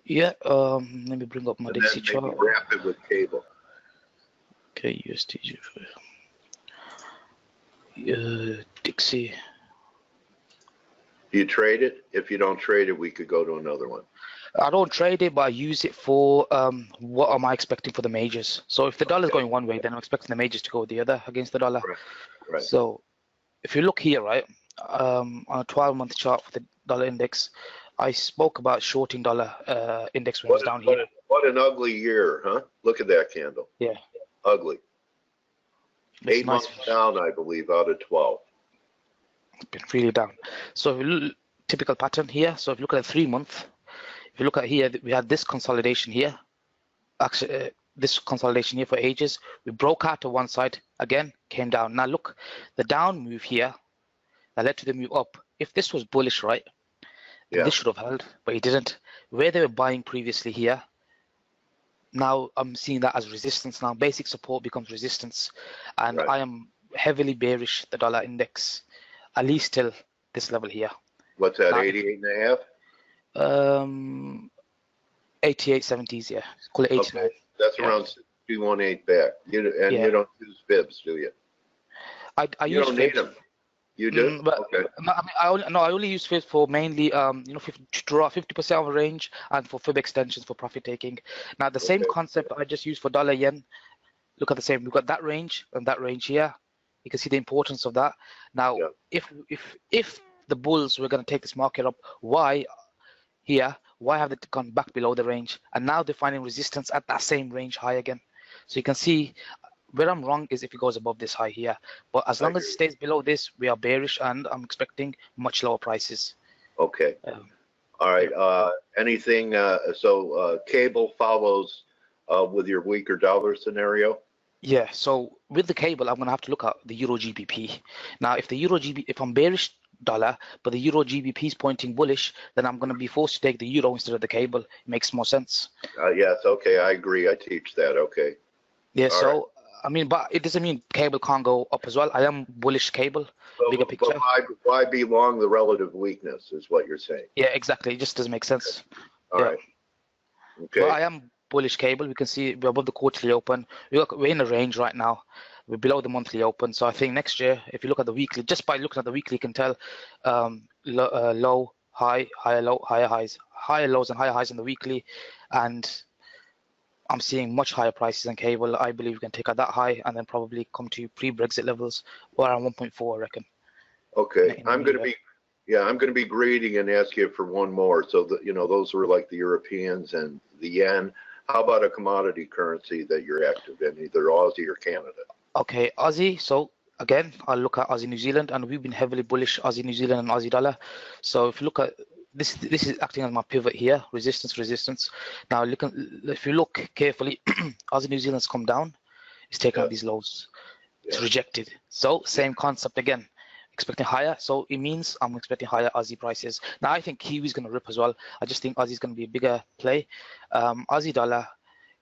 Yeah. Let me bring up my Dixie chart. Maybe wrap it with cable. Okay, USD. Dixie. Do you trade it? If you don't trade it, we could go to another one. I don't trade it, but I use it for what am I expecting for the majors. So if the dollar's going one way, then I'm expecting the majors to go the other against the dollar. Right. So if you look here, right, on a 12-month chart for the dollar index, I spoke about shorting dollar index when it was down here. What an ugly year, huh? Look at that candle. Yeah. Ugly. It's 8 months down, I believe, out of 12. It's been really down. So if you look, typical pattern here. So if you look at a 3-month, if you look at here, we had this consolidation here. Actually, this consolidation here for ages. We broke out to one side again, came down. Now look, the down move here that led to the move up. If this was bullish, right, then this should have held, but it didn't. Where they were buying previously here, now I'm seeing that as resistance. Now basic support becomes resistance, and I am heavily bearish the dollar index, at least till this level here. What's that, 88.5? 88.70s, yeah. Call it 89. Okay. That's around 218 back. You don't use fibs, do you? I you use don't fibs. need them. You do? But Okay. I only use fibs for mainly to draw 50% of a range and for fib extensions for profit taking. Now the same concept I just used for dollar yen. Look at the same. We've got that range and that range here. You can see the importance of that. Now, if the bulls were going to take this market up, why have they gone back below the range? And now they're finding resistance at that same range high again. So you can see where I'm wrong is if it goes above this high here. But as long as it stays below this, we are bearish, and I'm expecting much lower prices. Okay. All right. Anything? So cable follows with your weaker dollar scenario? Yeah. So with the cable, I'm going to have to look at the Euro GBP. Now, if I'm bearish dollar, but the Euro GBP is pointing bullish, then I'm going to be forced to take the Euro instead of the cable. It makes more sense. Yes. Okay. I agree. I teach that. Okay. Yeah. So I mean, but it doesn't mean cable can't go up as well. I am bullish cable, bigger picture. But why be long the relative weakness is what you're saying. Yeah, exactly. It just doesn't make sense. All right. Okay. Well, I am bullish cable. We can see we're above the quarterly open. We're in a range right now. We're below the monthly open. So I think next year, if you look at the weekly, just by looking at the weekly, you can tell low, high, higher low, higher highs, higher lows and higher highs in the weekly. And I'm seeing much higher prices than cable. I believe we can take out that high and then probably come to pre-Brexit levels or around 1.4, I reckon. Okay, I'm going to be greedy and ask you for one more. So that those were like the Europeans and the yen. How about a commodity currency that you're active in, either Aussie or Canada? Okay, Aussie. So again, I'll look at Aussie New Zealand, and we've been heavily bullish Aussie New Zealand and Aussie dollar. So if you look at this is acting as my pivot here, resistance. Now if you look carefully, Aussie New Zealand's come down. It's taken out these lows. It's rejected. So same concept again. Expecting higher, so it means I'm expecting higher Aussie prices. Now I think Kiwi's going to rip as well. I just think Aussie's going to be a bigger play. Aussie dollar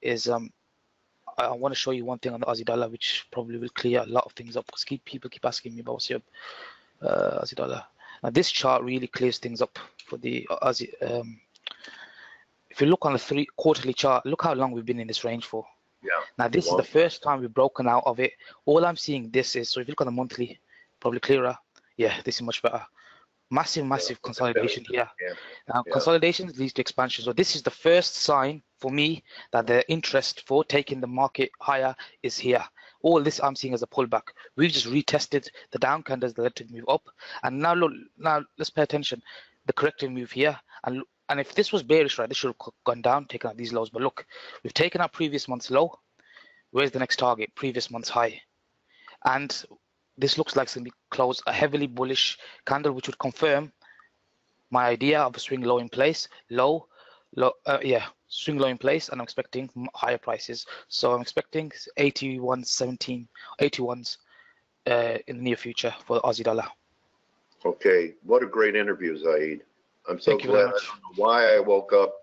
is I want to show you one thing on the Aussie dollar, which probably will clear a lot of things up, because people keep asking me about what's your Aussie dollar. Now this chart really clears things up for the Aussie. If you look on the quarterly chart, look how long we've been in this range for. Yeah. Now this is the first time we've broken out of it. All I'm seeing this is, so if you look on the monthly, probably clearer. Yeah, this is much better. Massive consolidation here. Now consolidation leads to expansion. So this is the first sign for me that the interest for taking the market higher is here. All this I'm seeing as a pullback. We've just retested the down candles that led to move up, and now look. Now let's pay attention. The corrective move here, and if this was bearish, right, this should have gone down, taken out these lows. But look, we've taken out previous month's low. Where's the next target? Previous month's high, and this looks like it's going to be close a heavily bullish candle, which would confirm my idea of a swing low in place. Low, yeah. swing low in place, and I'm expecting higher prices. So I'm expecting 81.17, 81s in the near future for the Aussie dollar. Okay, what a great interview, Zaid. I'm so Thank you very glad. I much. don't know why I woke up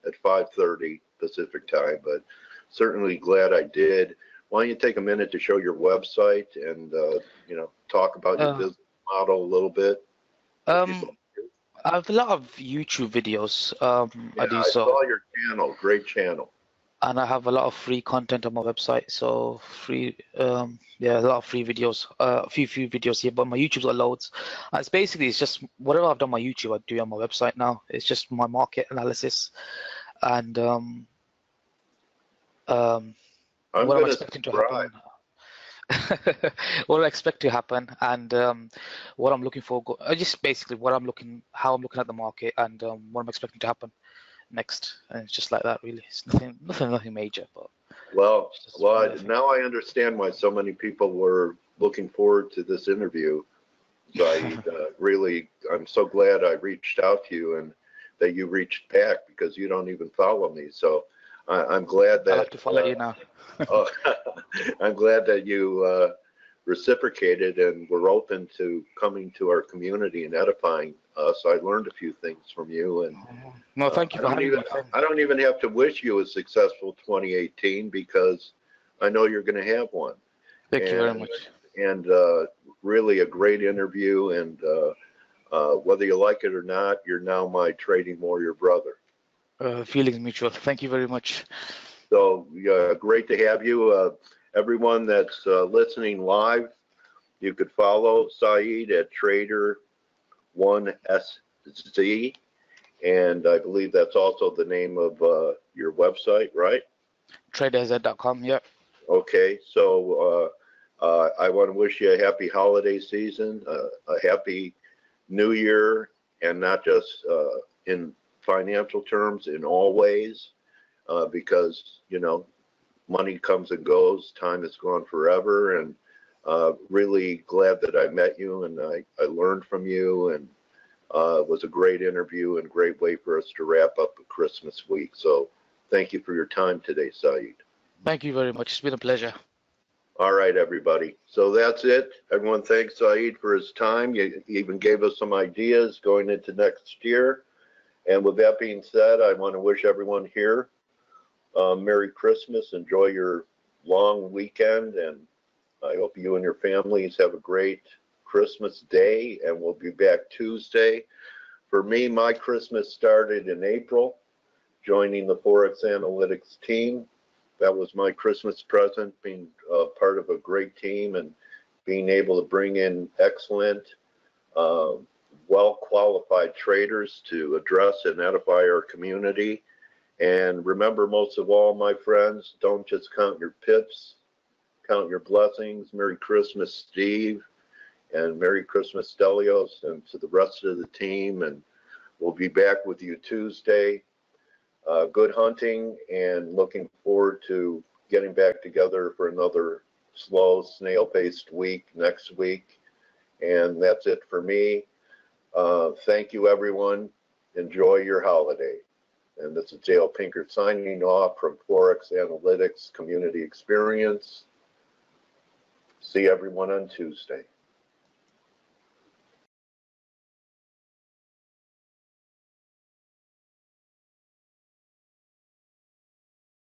at 5:30 Pacific time, but certainly glad I did. Why don't you take a minute to show your website and talk about your business model a little bit? I have a lot of YouTube videos. I do I so. saw your channel, great channel. And I have a lot of free content on my website. So free, yeah, a lot of free videos. A few videos here, but my YouTube's got loads. It's just whatever I've done on my YouTube, I do on my website now. It's just my market analysis, and what I'm expecting to happen. What I expect to happen, and what I'm looking for. Just basically how I'm looking at the market, and what I'm expecting to happen next, and it's just like that, really. It's nothing major, but well, now I understand why so many people were looking forward to this interview. Zaid, really, I'm so glad I reached out to you and that you reached back, because you don't even follow me. So I'm glad that I like to follow you now. I'm glad that you reciprocated and were open to coming to our community and edifying us. I learned a few things from you, and no, thank you for having me. I don't even have to wish you a successful 2018, because I know you're going to have one. Thank you very much. And really a great interview, and whether you like it or not, you're now my trading warrior brother. Feelings mutual. Thank you very much. So great to have you. Everyone that's listening live, you could follow Zaid at Trader1SZ, and I believe that's also the name of your website, right? TraderZ.com, yeah. Okay, so I want to wish you a happy holiday season, a happy new year, and not just in financial terms, in all ways, because, money comes and goes, time is gone forever, and really glad that I met you and I learned from you, and it was a great interview and great way for us to wrap up a Christmas week. So thank you for your time today, Zaid. Thank you very much. It's been a pleasure. All right, everybody. So that's it. Everyone thanks Zaid for his time. He even gave us some ideas going into next year. And with that being said, I want to wish everyone here Merry Christmas. Enjoy your long weekend, and I hope you and your families have a great Christmas day, and we'll be back Tuesday. For me, my Christmas started in April, joining the ForexAnalytix team. That was my Christmas present, being part of a great team and being able to bring in excellent, well-qualified traders to address and edify our community. And remember, most of all, my friends, don't just count your pips, count your blessings. Merry Christmas, Steve, and Merry Christmas, Stelios, and to the rest of the team. And we'll be back with you Tuesday. Good hunting, and looking forward to getting back together for another slow, snail-paced week next week. And that's it for me. Thank you, everyone. Enjoy your holiday. And this is Dale Pinkert signing off from ForexAnalytix Community Experience. See everyone on Tuesday.